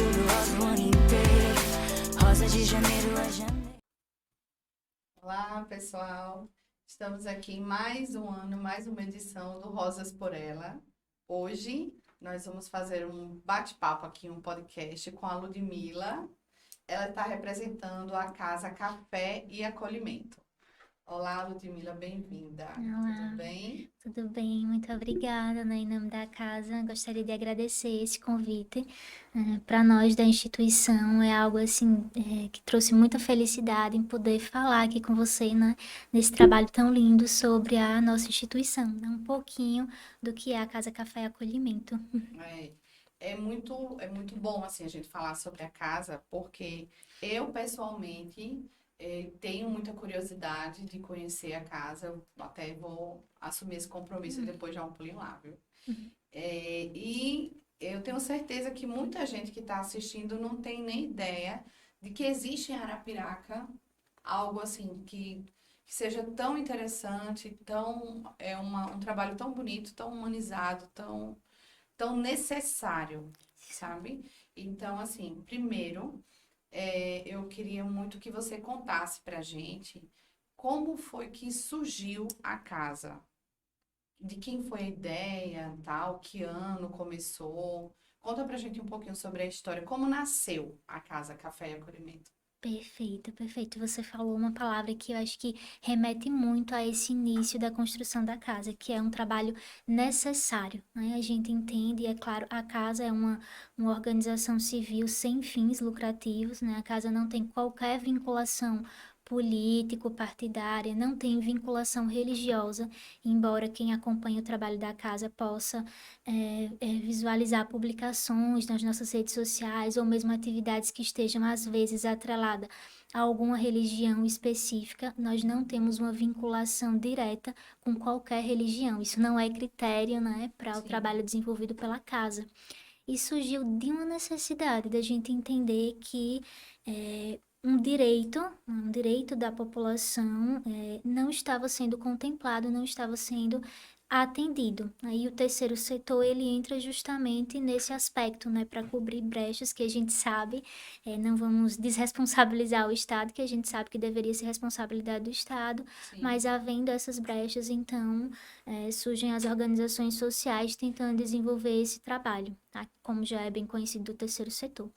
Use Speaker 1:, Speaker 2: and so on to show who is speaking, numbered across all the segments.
Speaker 1: tudo rosa o ano inteiro. Rosa de janeiro a janeiro.
Speaker 2: Olá, pessoal. Estamos aqui em mais um ano, mais uma edição do Rosas por Ela. Hoje nós vamos fazer um bate-papo aqui, um podcast com a Ludmila. Ela está representando a Casa Café e Acolhimento. Olá, Ludmila, bem-vinda.
Speaker 3: Olá,
Speaker 2: Tudo bem?
Speaker 3: tudo bem? Muito obrigada, né, em nome da casa. Gostaria de agradecer esse convite. Para nós da instituição é algo assim que trouxe muita felicidade em poder falar aqui com você, né, nesse trabalho tão lindo sobre a nossa instituição, né, um pouquinho do que é a Casa Café e Acolhimento.
Speaker 2: É muito bom assim a gente falar sobre a casa, porque eu pessoalmente tenho muita curiosidade de conhecer a casa. Eu até vou assumir esse compromisso e depois dar um pulinho lá, viu? E eu tenho certeza que muita gente que está assistindo não tem nem ideia de que existe em Arapiraca algo assim que seja tão interessante, um trabalho tão bonito, tão humanizado, tão necessário, sabe? Então, assim, primeiro, eu queria muito que você contasse pra gente como foi que surgiu a casa. De quem foi a ideia, tal, que ano começou. Conta pra gente um pouquinho sobre a história, como nasceu a Casa Café e Acolhimento.
Speaker 3: Perfeito, perfeito. Você falou uma palavra que eu acho que remete muito a esse início da construção da casa, que é um trabalho necessário, né? A gente entende, e é claro, a casa é uma organização civil sem fins lucrativos, né? A casa não tem qualquer vinculação político-partidária, não tem vinculação religiosa, embora quem acompanha o trabalho da casa possa visualizar publicações nas nossas redes sociais ou mesmo atividades que estejam às vezes atreladas a alguma religião específica. Nós não temos uma vinculação direta com qualquer religião. Isso não é critério, né, para o
Speaker 2: Sim.
Speaker 3: trabalho desenvolvido pela casa. E surgiu de uma necessidade da gente entender que um direito da população não estava sendo contemplado, não estava sendo atendido. Aí o terceiro setor, ele entra justamente nesse aspecto, né, para cobrir brechas que a gente sabe, não vamos desresponsabilizar o Estado, que a gente sabe que deveria ser responsabilidade do Estado,
Speaker 2: Sim.
Speaker 3: mas havendo essas brechas, então, surgem as organizações sociais tentando desenvolver esse trabalho, tá? Como já é bem conhecido do terceiro setor.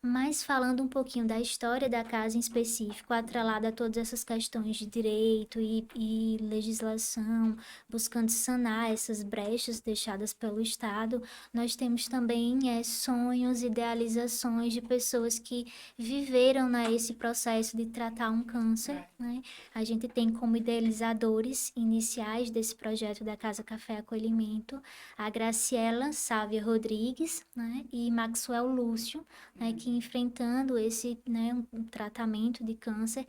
Speaker 3: Mas falando um pouquinho da história da casa em específico, atrelada a todas essas questões de direito e legislação, buscando sanar essas brechas deixadas pelo Estado, nós temos também sonhos, idealizações de pessoas que viveram, né, esse processo de tratar um câncer, né? A gente tem como idealizadores iniciais desse projeto da Casa Café Acolhimento a Graciela Sávia Rodrigues, né, e Maxwell Lúcio, né, que enfrentando esse, né, um tratamento de câncer,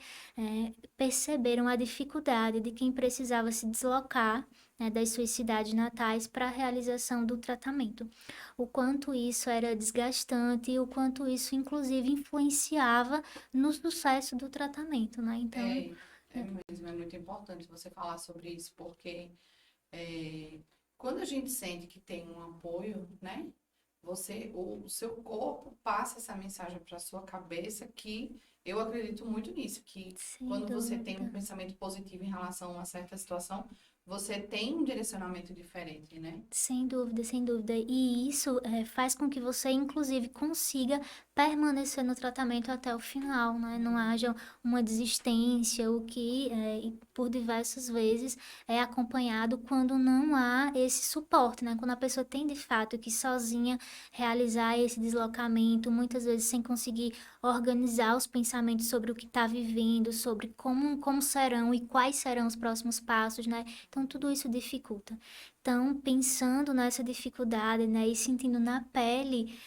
Speaker 3: perceberam a dificuldade de quem precisava se deslocar, né, das suas cidades natais para a realização do tratamento. O quanto isso era desgastante e o quanto isso, inclusive, influenciava no sucesso do tratamento, né? Então,
Speaker 2: É mesmo, é muito importante você falar sobre isso, porque quando a gente sente que tem um apoio, né? O seu corpo passa essa mensagem para sua cabeça, que eu acredito muito nisso, que
Speaker 3: sem
Speaker 2: quando você tem um
Speaker 3: dúvida.
Speaker 2: pensamento positivo em relação a uma certa situação, você tem um direcionamento diferente, né?
Speaker 3: Sem dúvida, sem dúvida. E isso faz com que você, inclusive, consiga permanecer no tratamento até o final, né? Não haja uma desistência, o que por diversas vezes é acompanhado quando não há esse suporte, né? Quando a pessoa tem de fato que sozinha realizar esse deslocamento, muitas vezes sem conseguir organizar os pensamentos sobre o que está vivendo, sobre como serão e quais serão os próximos passos, né? Então, tudo isso dificulta. Então, pensando nessa dificuldade, né, e sentindo na pele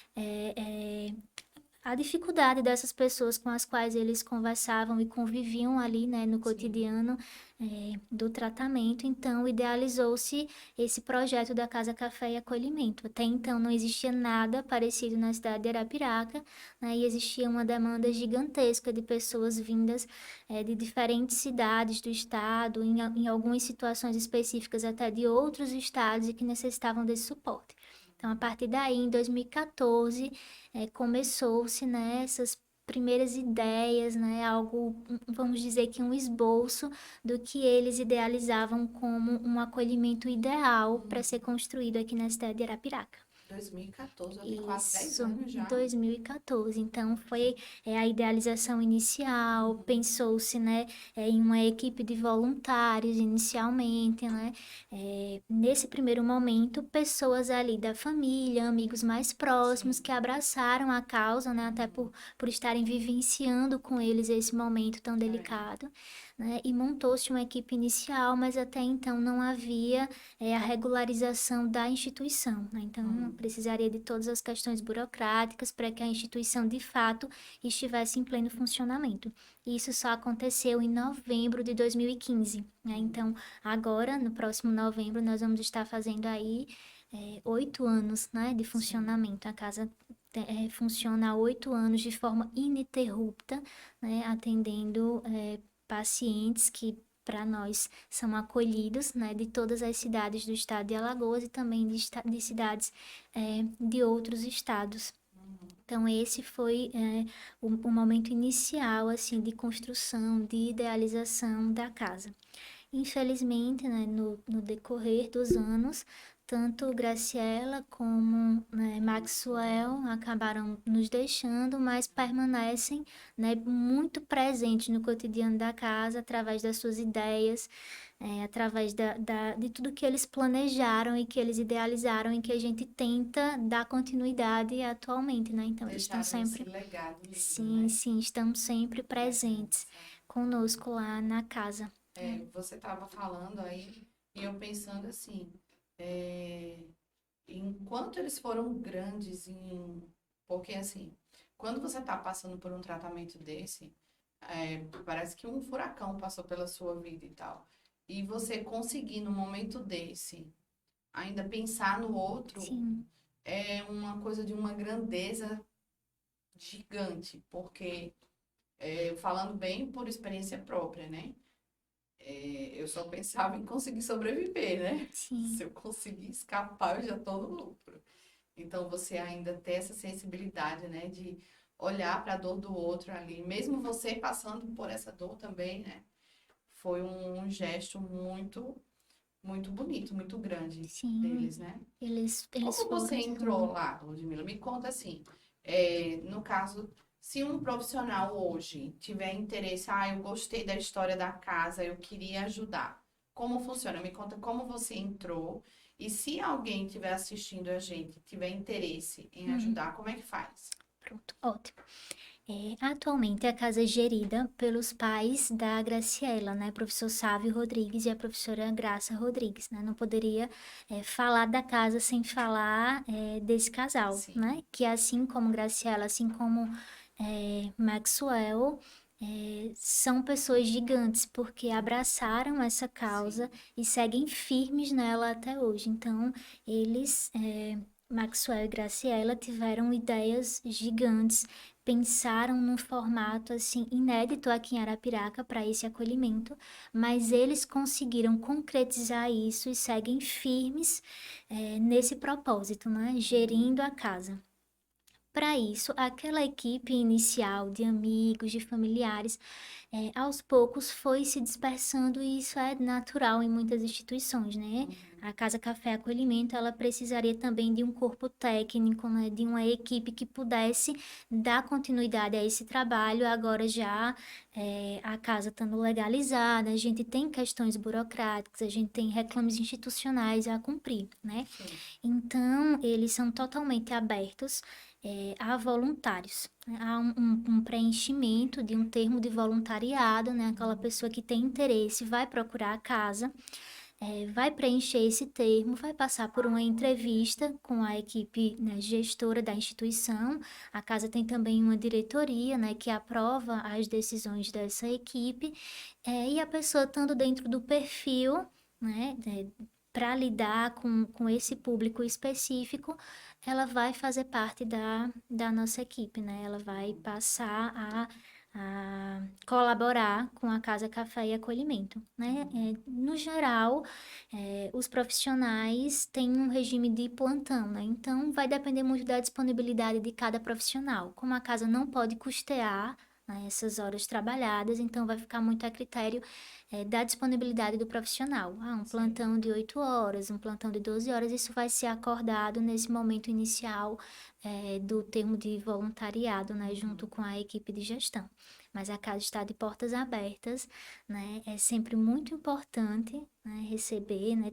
Speaker 3: a dificuldade dessas pessoas com as quais eles conversavam e conviviam ali, né, no
Speaker 2: Sim.
Speaker 3: cotidiano do tratamento, então idealizou-se esse projeto da Casa Café e Acolhimento. Até então não existia nada parecido na cidade de Arapiraca, né, e existia uma demanda gigantesca de pessoas vindas de diferentes cidades do estado, em algumas situações específicas até de outros estados e que necessitavam desse suporte. Então, a partir daí, em 2014, começou-se, né, essas primeiras ideias, né, algo, vamos dizer que um esboço do que eles idealizavam como um acolhimento ideal para ser construído aqui na cidade de Arapiraca.
Speaker 2: 2014, já tem quase 10
Speaker 3: Isso,
Speaker 2: anos já.
Speaker 3: 2014. Então, foi a idealização inicial, pensou-se, né, em uma equipe de voluntários inicialmente, né? Nesse primeiro momento, pessoas ali da família, amigos mais próximos que abraçaram a causa, né, até por estarem vivenciando com eles esse momento tão delicado, né? E montou-se uma equipe inicial, mas até então não havia a regularização da instituição, né? Então, precisaria de todas as questões burocráticas para que a instituição, de fato, estivesse em pleno funcionamento. E isso só aconteceu em novembro de 2015, né? Então, agora, no próximo novembro, nós vamos estar fazendo aí 8 anos, né, de funcionamento. A casa funciona há 8 anos de forma ininterrupta, né, atendendo pacientes que para nós são acolhidos, né, de todas as cidades do estado de Alagoas e também de cidades de outros estados. Então, esse foi o momento inicial, assim, de construção, de idealização da casa. Infelizmente, né, no decorrer dos anos, tanto Graciela como, né, Maxwell acabaram nos deixando, mas permanecem, né, muito presentes no cotidiano da casa, através das suas ideias, através de tudo que eles planejaram e que eles idealizaram e que a gente tenta dar continuidade atualmente, né? Então, eles estão
Speaker 2: Deixaram esse
Speaker 3: sempre...
Speaker 2: legado lindo,
Speaker 3: Sim,
Speaker 2: né?
Speaker 3: sim, estamos sempre presentes conosco lá na casa.
Speaker 2: Você estava falando aí e eu pensando assim, enquanto eles foram grandes porque assim, quando você está passando por um tratamento desse, parece que um furacão passou pela sua vida e tal. E você conseguir, num momento desse, ainda pensar no outro,
Speaker 3: Sim,
Speaker 2: é uma coisa de uma grandeza gigante, porque, falando bem por experiência própria, né? Eu só pensava em conseguir sobreviver, né?
Speaker 3: sim,
Speaker 2: Se eu conseguir escapar, eu já tô no lucro. Então, você ainda ter essa sensibilidade, né? De olhar para a dor do outro ali, mesmo você passando por essa dor também, né? Foi um gesto muito, muito bonito, muito grande
Speaker 3: sim.
Speaker 2: deles, né?
Speaker 3: Eles
Speaker 2: Como você
Speaker 3: foram,
Speaker 2: entrou lá, Ludmila? Me conta assim, no caso, se um profissional hoje tiver interesse, eu gostei da história da casa, eu queria ajudar. Como funciona? Me conta como você entrou e se alguém estiver assistindo a gente, tiver interesse em ajudar, como é que faz?
Speaker 3: pronto, ótimo. Atualmente a casa é gerida pelos pais da Graciela, né? Professor Sávio Rodrigues e a professora Graça Rodrigues, né? Não poderia falar da casa sem falar desse casal,
Speaker 2: Sim,
Speaker 3: né? Que assim como Graciela, assim como Maxwell, são pessoas gigantes, porque abraçaram essa causa
Speaker 2: sim,
Speaker 3: e seguem firmes nela até hoje. Então, eles, Maxwell e Graciela, tiveram ideias gigantes, pensaram num formato assim inédito aqui em Arapiraca para esse acolhimento, mas eles conseguiram concretizar isso e seguem firmes nesse propósito, né? Gerindo a casa. Para isso, aquela equipe inicial de amigos, de familiares, aos poucos foi se dispersando e isso é natural em muitas instituições, né? A Casa Café Acolhimento, ela precisaria também de um corpo técnico, né? De uma equipe que pudesse dar continuidade a esse trabalho. Agora já a casa estando legalizada, a gente tem questões burocráticas, a gente tem reclames institucionais a cumprir, né?
Speaker 2: sim,
Speaker 3: Então, eles são totalmente abertos a voluntários. Há um preenchimento de um termo de voluntariado, né? Aquela pessoa que tem interesse vai procurar a casa, vai preencher esse termo, vai passar por uma entrevista com a equipe, né, gestora da instituição. A casa tem também uma diretoria, né, que aprova as decisões dessa equipe, e a pessoa estando dentro do perfil, né, para lidar com esse público específico, ela vai fazer parte da nossa equipe, né? Ela vai passar a colaborar com a Casa Café e Acolhimento, né? No geral, os profissionais têm um regime de plantão, né? Então, vai depender muito da disponibilidade de cada profissional. Como a casa não pode custear, né, essas horas trabalhadas, então vai ficar muito a critério, da disponibilidade do profissional. Um
Speaker 2: Sim.
Speaker 3: plantão de 8 horas, um plantão de 12 horas, isso vai ser acordado nesse momento inicial, do termo de voluntariado, né, junto com a equipe de gestão. Mas a casa está de portas abertas, né? É sempre muito importante, né, receber, né?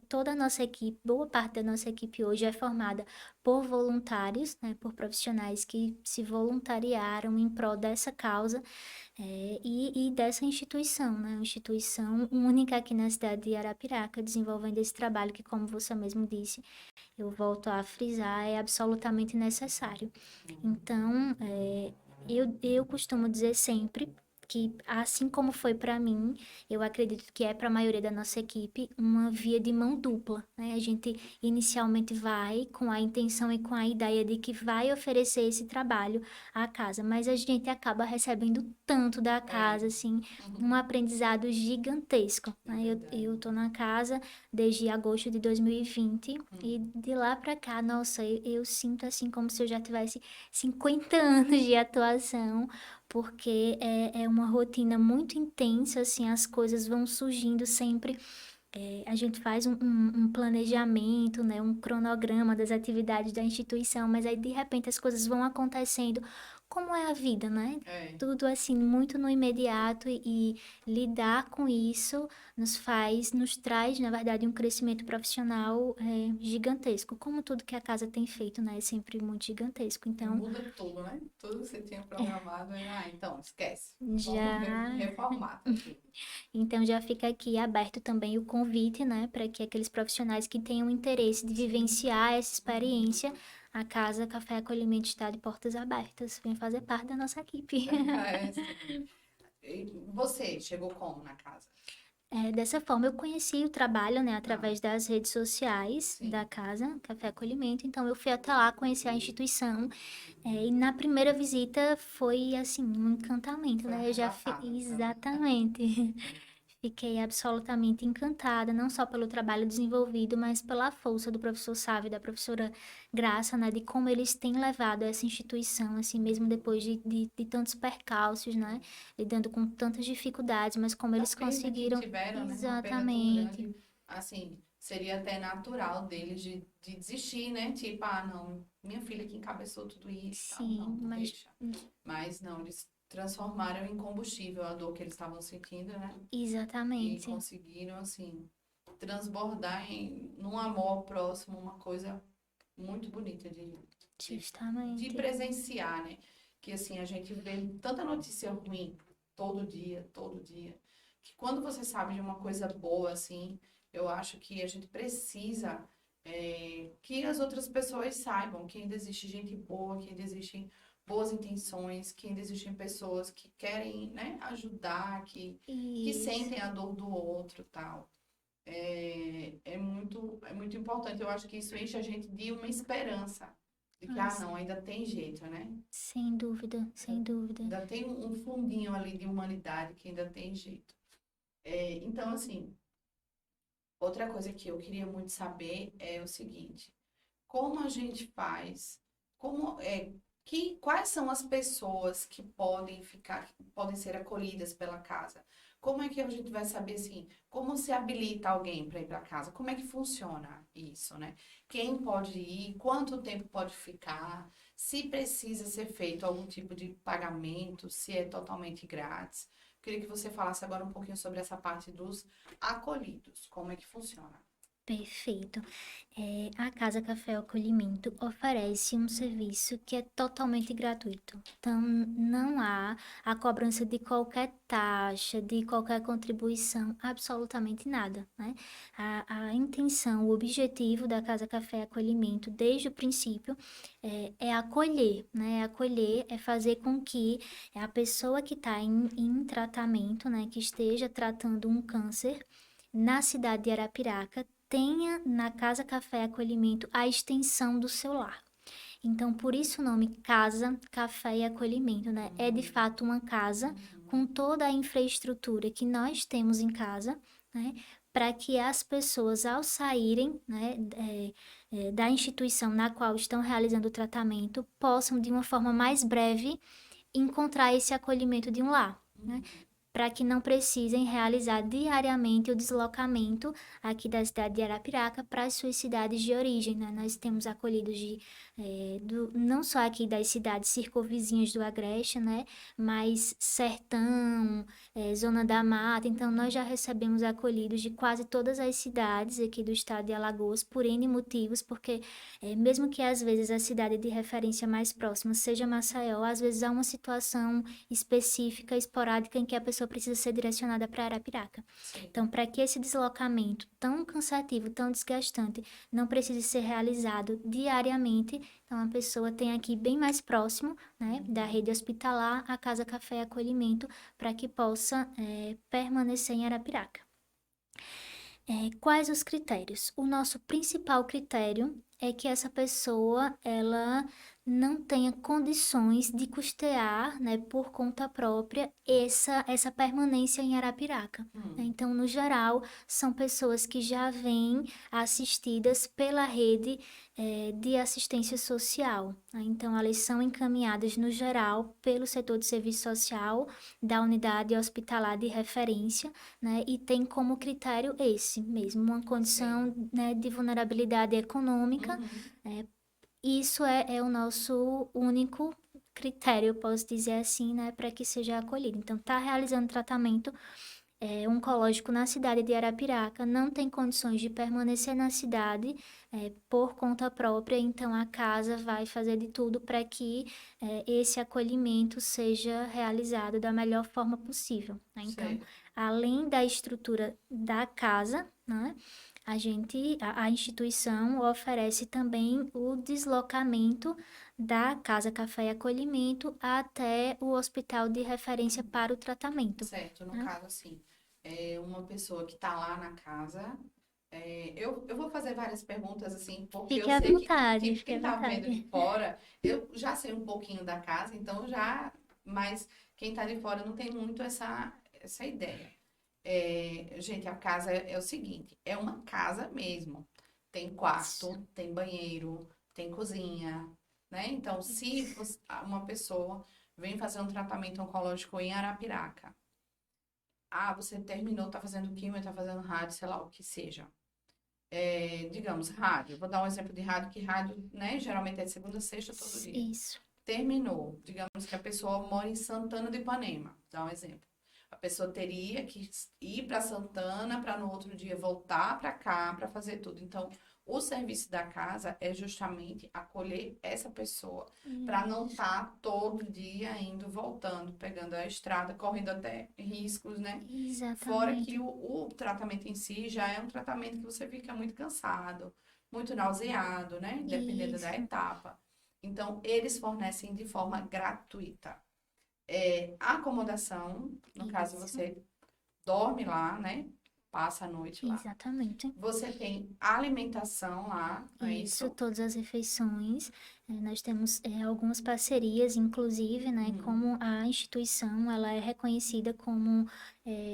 Speaker 3: Toda a nossa equipe, boa parte da nossa equipe hoje é formada por voluntários, né? Por profissionais que se voluntariaram em prol dessa causa, e dessa instituição, né? Uma instituição única aqui na cidade de Arapiraca, desenvolvendo esse trabalho que, como você mesmo disse, eu volto a frisar, é absolutamente necessário. Então, eu costumo dizer sempre que, assim como foi para mim, eu acredito que é para a maioria da nossa equipe uma via de mão dupla, né? A gente inicialmente vai com a intenção e com a ideia de que vai oferecer esse trabalho à casa, mas a gente acaba recebendo tanto da casa, assim, um aprendizado gigantesco, né? Eu tô na casa desde agosto de 2020 e de lá para cá, nossa, eu sinto assim como se eu já tivesse 50 anos de atuação, porque é uma rotina muito intensa, assim, as coisas vão surgindo sempre. A gente faz um planejamento, né, um cronograma das atividades da instituição, mas aí de repente as coisas vão acontecendo, como é a vida, né?
Speaker 2: É.
Speaker 3: Tudo assim, muito no imediato e lidar com isso nos traz, na verdade, um crescimento profissional gigantesco, como tudo que a casa tem feito, né? É sempre muito gigantesco. Então,
Speaker 2: Muda tudo, né? Tudo que você tinha programado, então, esquece. Vamos
Speaker 3: já
Speaker 2: reformar, tá tudo.
Speaker 3: Então já fica aqui aberto também o convite, né, para que aqueles profissionais que tenham interesse de vivenciar essa experiência, a Casa Café Acolhimento está de portas abertas. Vem fazer parte da nossa equipe.
Speaker 2: Sim. E você chegou como na casa?
Speaker 3: Dessa forma, eu conheci o trabalho, né, através das redes sociais
Speaker 2: Sim.
Speaker 3: da Casa Café Acolhimento. Então, eu fui até lá conhecer a instituição. E na primeira visita foi, assim, um encantamento,
Speaker 2: Foi
Speaker 3: né? Eu já
Speaker 2: arrebatada,
Speaker 3: Exatamente. Fiquei absolutamente encantada, não só pelo trabalho desenvolvido, mas pela força do professor Sávio e da professora Graça, né, de como eles têm levado essa instituição, assim, mesmo depois de tantos percalços, né, lidando com tantas dificuldades, mas como
Speaker 2: Da
Speaker 3: eles
Speaker 2: perda que
Speaker 3: conseguiram.
Speaker 2: tiveram, né? Uma perda tão
Speaker 3: Exatamente.
Speaker 2: grande, assim, seria até natural deles de desistir, né? Tipo, não, minha filha que encabeçou tudo isso, tal,
Speaker 3: Sim,
Speaker 2: não,
Speaker 3: mas
Speaker 2: deixa. Mas não, eles transformaram em combustível a dor que eles estavam sentindo, né? E
Speaker 3: exatamente,
Speaker 2: conseguiram, assim, transbordar num amor ao próximo, uma coisa muito bonita de
Speaker 3: justamente.
Speaker 2: presenciar, né? Que, assim, a gente vê tanta notícia ruim todo dia, que quando você sabe de uma coisa boa, assim, eu acho que a gente precisa que as outras pessoas saibam que ainda existe gente boa, que ainda existem boas intenções, que ainda existem pessoas que querem, né, ajudar, que
Speaker 3: Isso.
Speaker 2: sentem a dor do outro, tal. É muito importante. Eu acho que isso enche a gente de uma esperança. De que,
Speaker 3: Mas,
Speaker 2: não, ainda tem jeito, né?
Speaker 3: sem dúvida, sem dúvida.
Speaker 2: Ainda tem um fundinho ali de humanidade que ainda tem jeito. Então, assim, outra coisa que eu queria muito saber é o seguinte: como a gente faz? Quais são as pessoas que podem ser acolhidas pela casa? Como é que a gente vai saber assim, como se habilita alguém para ir para casa? Como é que funciona isso, né? Quem pode ir? Quanto tempo pode ficar? Se precisa ser feito algum tipo de pagamento, se é totalmente grátis. Queria que você falasse agora um pouquinho sobre essa parte dos acolhidos. Como é que funciona?
Speaker 3: Perfeito. A Casa Café Acolhimento oferece um serviço que é totalmente gratuito. Então, não há a cobrança de qualquer taxa, de qualquer contribuição, absolutamente nada, né? A intenção, o objetivo da Casa Café Acolhimento, desde o princípio, é acolher, né? Acolher é fazer com que a pessoa que está em tratamento, né, que esteja tratando um câncer, na cidade de Arapiraca, tenha na Casa Café Acolhimento a extensão do seu lar. Então, por isso o nome Casa, Café e Acolhimento, né? É de fato uma casa com toda a infraestrutura que nós temos em casa, né? Para que as pessoas, ao saírem, né, da instituição na qual estão realizando o tratamento, possam, de uma forma mais breve, encontrar esse acolhimento de um lar, né? Para que não precisem realizar diariamente o deslocamento aqui da cidade de Arapiraca para as suas cidades de origem, né? Nós temos acolhidos não só aqui das cidades circunvizinhas do Agreste, né? Mas Sertão, Zona da Mata, então nós já recebemos acolhidos de quase todas as cidades aqui do estado de Alagoas por N motivos, porque mesmo que às vezes a cidade de referência mais próxima seja Maceió, às vezes há uma situação específica, esporádica, em que a pessoa precisa ser direcionada para Arapiraca.
Speaker 2: Sim.
Speaker 3: Então, para que esse deslocamento tão cansativo, tão desgastante, não precise ser realizado diariamente, então a pessoa tem aqui bem mais próximo, né, da rede hospitalar, a Casa Café e Acolhimento, para que possa permanecer em Arapiraca. Quais os critérios? O nosso principal critério é que essa pessoa, ela não tenha condições de custear, né, por conta própria, essa permanência em Arapiraca, né? Então, no geral, são pessoas que já vêm assistidas pela rede de assistência social, né? Então, elas são encaminhadas, no geral, pelo setor de serviço social da unidade hospitalar de referência, né? E tem como critério esse mesmo, uma condição, né, de vulnerabilidade econômica. Isso é o nosso único critério, eu posso dizer assim, né, para que seja acolhido. Então, está realizando tratamento oncológico na cidade de Arapiraca, não tem condições de permanecer na cidade por conta própria, então a casa vai fazer de tudo para que esse acolhimento seja realizado da melhor forma possível, né? Então,
Speaker 2: Certo.
Speaker 3: além da estrutura da casa, né, a instituição oferece também o deslocamento da Casa Café e Acolhimento até o hospital de referência para o tratamento.
Speaker 2: Certo, no
Speaker 3: né?
Speaker 2: caso, assim, uma pessoa que está lá na casa, eu vou fazer várias perguntas, assim, porque
Speaker 3: Fique
Speaker 2: eu
Speaker 3: à
Speaker 2: sei
Speaker 3: vontade,
Speaker 2: que
Speaker 3: fique
Speaker 2: quem
Speaker 3: à
Speaker 2: está vendo de
Speaker 3: vontade.
Speaker 2: fora, eu já sei um pouquinho da casa, então mas quem está de fora não tem muito essa ideia. Gente, a casa é o seguinte, é uma casa mesmo. Tem quarto, tem banheiro, tem cozinha, né? Então, se uma pessoa vem fazer um tratamento oncológico em Arapiraca, você terminou, tá fazendo quimio, tá fazendo rádio, sei lá, o que seja. Digamos, rádio. Vou dar um exemplo de rádio, que rádio, né, geralmente é de segunda a sexta, todo dia.
Speaker 3: Isso.
Speaker 2: Terminou. Digamos que a pessoa mora em Santana do Ipanema, dá um exemplo. A pessoa teria que ir para Santana para no outro dia voltar para cá para fazer tudo. Então, o serviço da casa é justamente acolher essa pessoa para não estar todo dia indo, voltando, pegando a estrada, correndo até riscos, né? Fora que
Speaker 3: Exatamente.
Speaker 2: o tratamento em si já é um tratamento que você fica muito cansado, muito nauseado, né? Dependendo da
Speaker 3: Isso.
Speaker 2: etapa. Então, eles fornecem de forma gratuita. A acomodação, no caso,
Speaker 3: Isso.
Speaker 2: você dorme lá, né? Passa a noite lá.
Speaker 3: Exatamente.
Speaker 2: Você tem alimentação lá, não é
Speaker 3: Isso,
Speaker 2: isso?
Speaker 3: todas as refeições. Nós temos algumas parcerias, inclusive, né? Como a instituição, ela é reconhecida como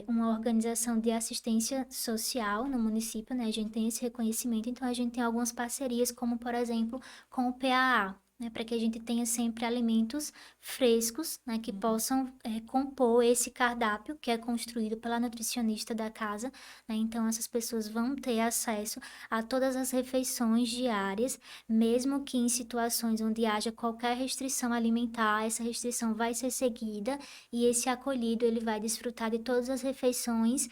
Speaker 3: uma organização de assistência social no município, né? A gente tem esse reconhecimento, então a gente tem algumas parcerias, como, por exemplo, com o PAA, né? Para que a gente tenha sempre alimentos frescos, né? Que possam compor esse cardápio que é construído pela nutricionista da casa, né? Então, essas pessoas vão ter acesso a todas as refeições diárias, mesmo que em situações onde haja qualquer restrição alimentar, essa restrição vai ser seguida e esse acolhido ele vai desfrutar de todas as refeições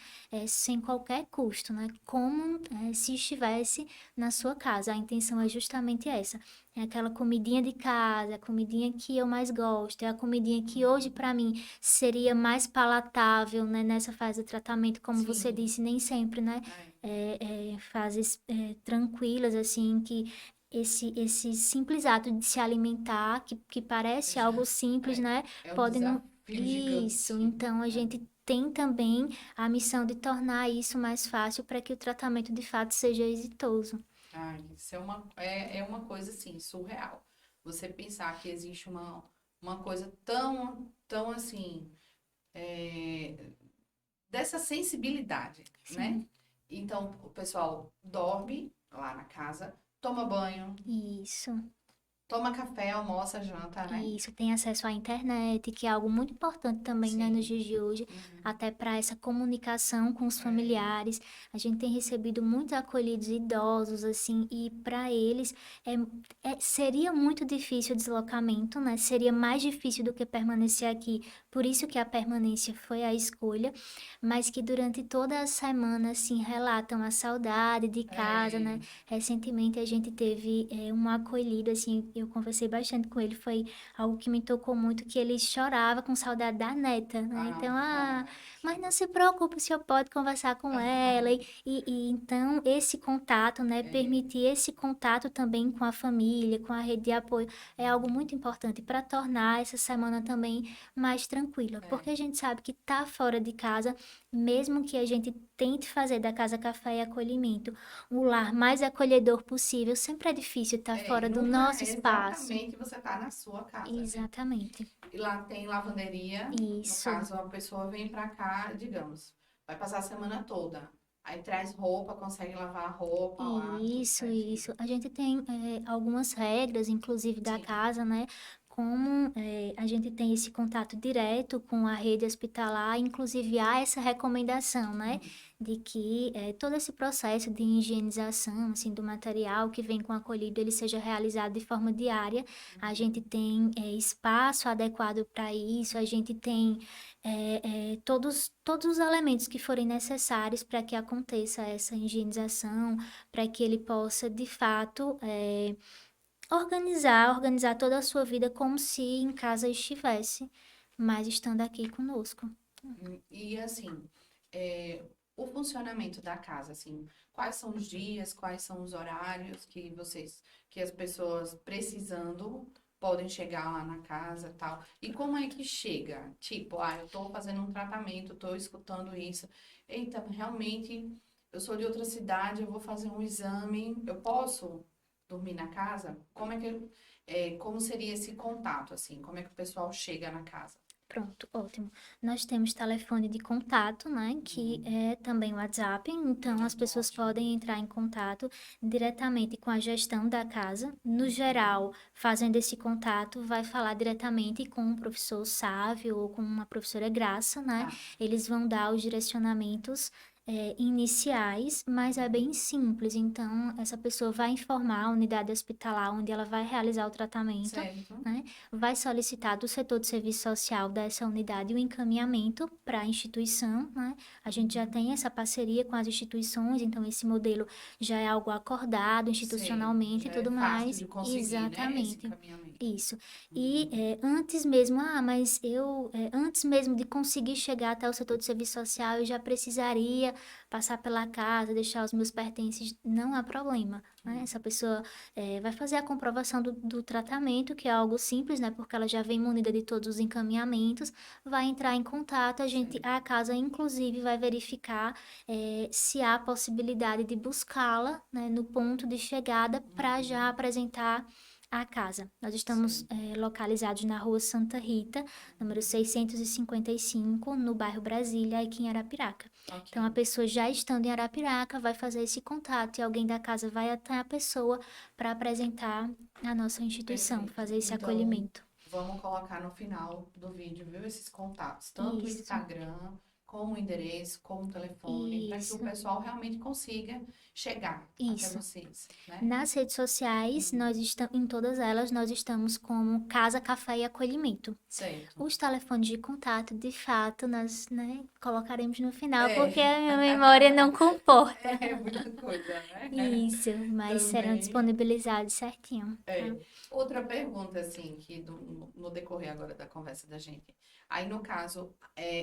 Speaker 3: sem qualquer custo, né? Como se estivesse na sua casa. A intenção é justamente essa. É aquela comidinha de casa, a comidinha que eu mais gosto, é a comidinha que hoje para mim seria mais palatável, né, nessa fase de tratamento, como você
Speaker 2: Sim.
Speaker 3: disse, nem sempre, né? Fases tranquilas, assim, que esse simples ato de se alimentar, que parece algo simples, né?
Speaker 2: É um
Speaker 3: Pode não.
Speaker 2: desafio
Speaker 3: Isso,
Speaker 2: gigante.
Speaker 3: então a gente tem também a missão de tornar isso mais fácil para que o tratamento de fato seja exitoso.
Speaker 2: Isso é uma coisa assim, surreal. você pensar que existe uma coisa tão assim, dessa sensibilidade, né?
Speaker 3: Sim.
Speaker 2: Então, o pessoal dorme lá na casa, toma banho,
Speaker 3: Isso.
Speaker 2: toma café, almoça, janta, né?
Speaker 3: Isso, tem acesso à internet, que é algo muito importante também, né, nos
Speaker 2: Sim.
Speaker 3: dias de hoje,
Speaker 2: Uhum.
Speaker 3: até para essa comunicação com os
Speaker 2: É,
Speaker 3: familiares. A gente tem recebido muitos acolhidos idosos, assim, e para eles é, seria muito difícil o deslocamento, né? Seria mais difícil do que permanecer aqui, por isso que a permanência foi a escolha, mas que durante toda a semana, assim, relatam a saudade de casa, né?
Speaker 2: é,
Speaker 3: Recentemente a gente teve um acolhido, assim, eu conversei bastante com ele, foi algo que me tocou muito, que ele chorava com saudade da neta, né?
Speaker 2: ah,
Speaker 3: Então, mas não
Speaker 2: que
Speaker 3: se preocupe, o senhor pode conversar com ela. E então, esse contato, né,
Speaker 2: é,
Speaker 3: permitir esse contato também com a família, com a rede de apoio, é algo muito importante para tornar essa semana também mais tranquila. Porque a
Speaker 2: é.
Speaker 3: gente sabe que tá fora de casa, mesmo que a gente tente fazer da Casa Café e Acolhimento o lar mais acolhedor possível, sempre é difícil estar
Speaker 2: E
Speaker 3: fora do
Speaker 2: nunca
Speaker 3: nosso
Speaker 2: é
Speaker 3: espaço.
Speaker 2: exatamente você tá na sua casa, né?
Speaker 3: Exatamente.
Speaker 2: E lá tem lavanderia, no
Speaker 3: Isso.
Speaker 2: caso, a pessoa vem pra cá, digamos, vai passar a semana toda. Aí traz roupa, consegue lavar a roupa lá, tudo
Speaker 3: Isso,
Speaker 2: certinho.
Speaker 3: isso. A gente tem algumas regras, inclusive da
Speaker 2: Sim.
Speaker 3: casa, né? Como a gente tem esse contato direto com a rede hospitalar, inclusive há essa recomendação, né?
Speaker 2: Uhum.
Speaker 3: De que todo esse processo de higienização, assim, do material que vem com o acolhido, ele seja realizado de forma diária. A gente tem espaço adequado para isso, a gente tem todos os elementos que forem necessários para que aconteça essa higienização, para que ele possa, de fato, organizar toda a sua vida como se em casa estivesse, mas estando aqui conosco.
Speaker 2: E assim, é, o funcionamento da casa, assim, quais são os dias, quais são os horários que as pessoas precisando podem chegar lá na casa, tal. E como é que chega? Tipo, eu tô fazendo um tratamento, tô escutando isso. Eita, realmente, eu sou de outra cidade, eu vou fazer um exame, eu posso dormir na casa? Como seria esse contato, assim? Como é que o pessoal chega na casa?
Speaker 3: Pronto, ótimo. Nós temos telefone de contato, né, que é também o WhatsApp, então as pessoas
Speaker 2: Ótimo.
Speaker 3: podem entrar em contato diretamente com a gestão da casa. No geral, fazendo esse contato, vai falar diretamente com o professor Sávio ou com uma professora Graça, né?
Speaker 2: Tá.
Speaker 3: Eles vão dar os direcionamentos iniciais, mas é bem simples. Então, essa pessoa vai informar a unidade hospitalar onde ela vai realizar o tratamento,
Speaker 2: Certo.
Speaker 3: né? Vai solicitar do setor de serviço social dessa unidade o encaminhamento para a instituição, né? A gente já tem essa parceria com as instituições, então esse modelo já é algo acordado
Speaker 2: Sei.
Speaker 3: institucionalmente e
Speaker 2: Já é
Speaker 3: tudo
Speaker 2: fácil
Speaker 3: mais.
Speaker 2: de conseguir, né? Esse
Speaker 3: Exatamente.
Speaker 2: encaminhamento.
Speaker 3: Isso. E
Speaker 2: Uhum.
Speaker 3: antes mesmo, mas antes mesmo de conseguir chegar até o setor de serviço social, eu já precisaria passar pela casa, deixar os meus pertences, não há problema, né? Essa pessoa vai fazer a comprovação do tratamento, que é algo simples, né? Porque ela já vem munida de todos os encaminhamentos, vai entrar em contato,
Speaker 2: Sei.
Speaker 3: a casa, inclusive, vai verificar se há possibilidade de buscá-la, né, no ponto de chegada para já
Speaker 2: Uhum.
Speaker 3: apresentar a casa. Nós estamos
Speaker 2: Sei.
Speaker 3: localizados na Rua Santa Rita, número 655, no bairro Brasília, aqui em Arapiraca.
Speaker 2: Ok.
Speaker 3: Então, a pessoa já estando em Arapiraca vai fazer esse contato e alguém da casa vai até a pessoa para apresentar a nossa instituição,
Speaker 2: Perfeito.
Speaker 3: fazer esse
Speaker 2: Então,
Speaker 3: acolhimento.
Speaker 2: vamos colocar no final do vídeo, viu? Esses contatos. Tanto o
Speaker 3: Isso,
Speaker 2: Instagram, como o endereço, como o telefone, para que o
Speaker 3: isso,
Speaker 2: pessoal realmente consiga chegar até
Speaker 3: isso.
Speaker 2: vocês, né?
Speaker 3: Nas redes sociais,
Speaker 2: Uhum.
Speaker 3: nós estamos, em todas elas, nós estamos como Casa, Café e Acolhimento.
Speaker 2: Certo.
Speaker 3: Os telefones de contato, de fato, nós, né, colocaremos no final, porque
Speaker 2: É.
Speaker 3: a minha memória não comporta.
Speaker 2: É muita coisa, né?
Speaker 3: Isso, mas serão
Speaker 2: Também.
Speaker 3: disponibilizados certinho, tá?
Speaker 2: Outra pergunta, assim, que no decorrer agora da conversa da gente. Aí, no caso,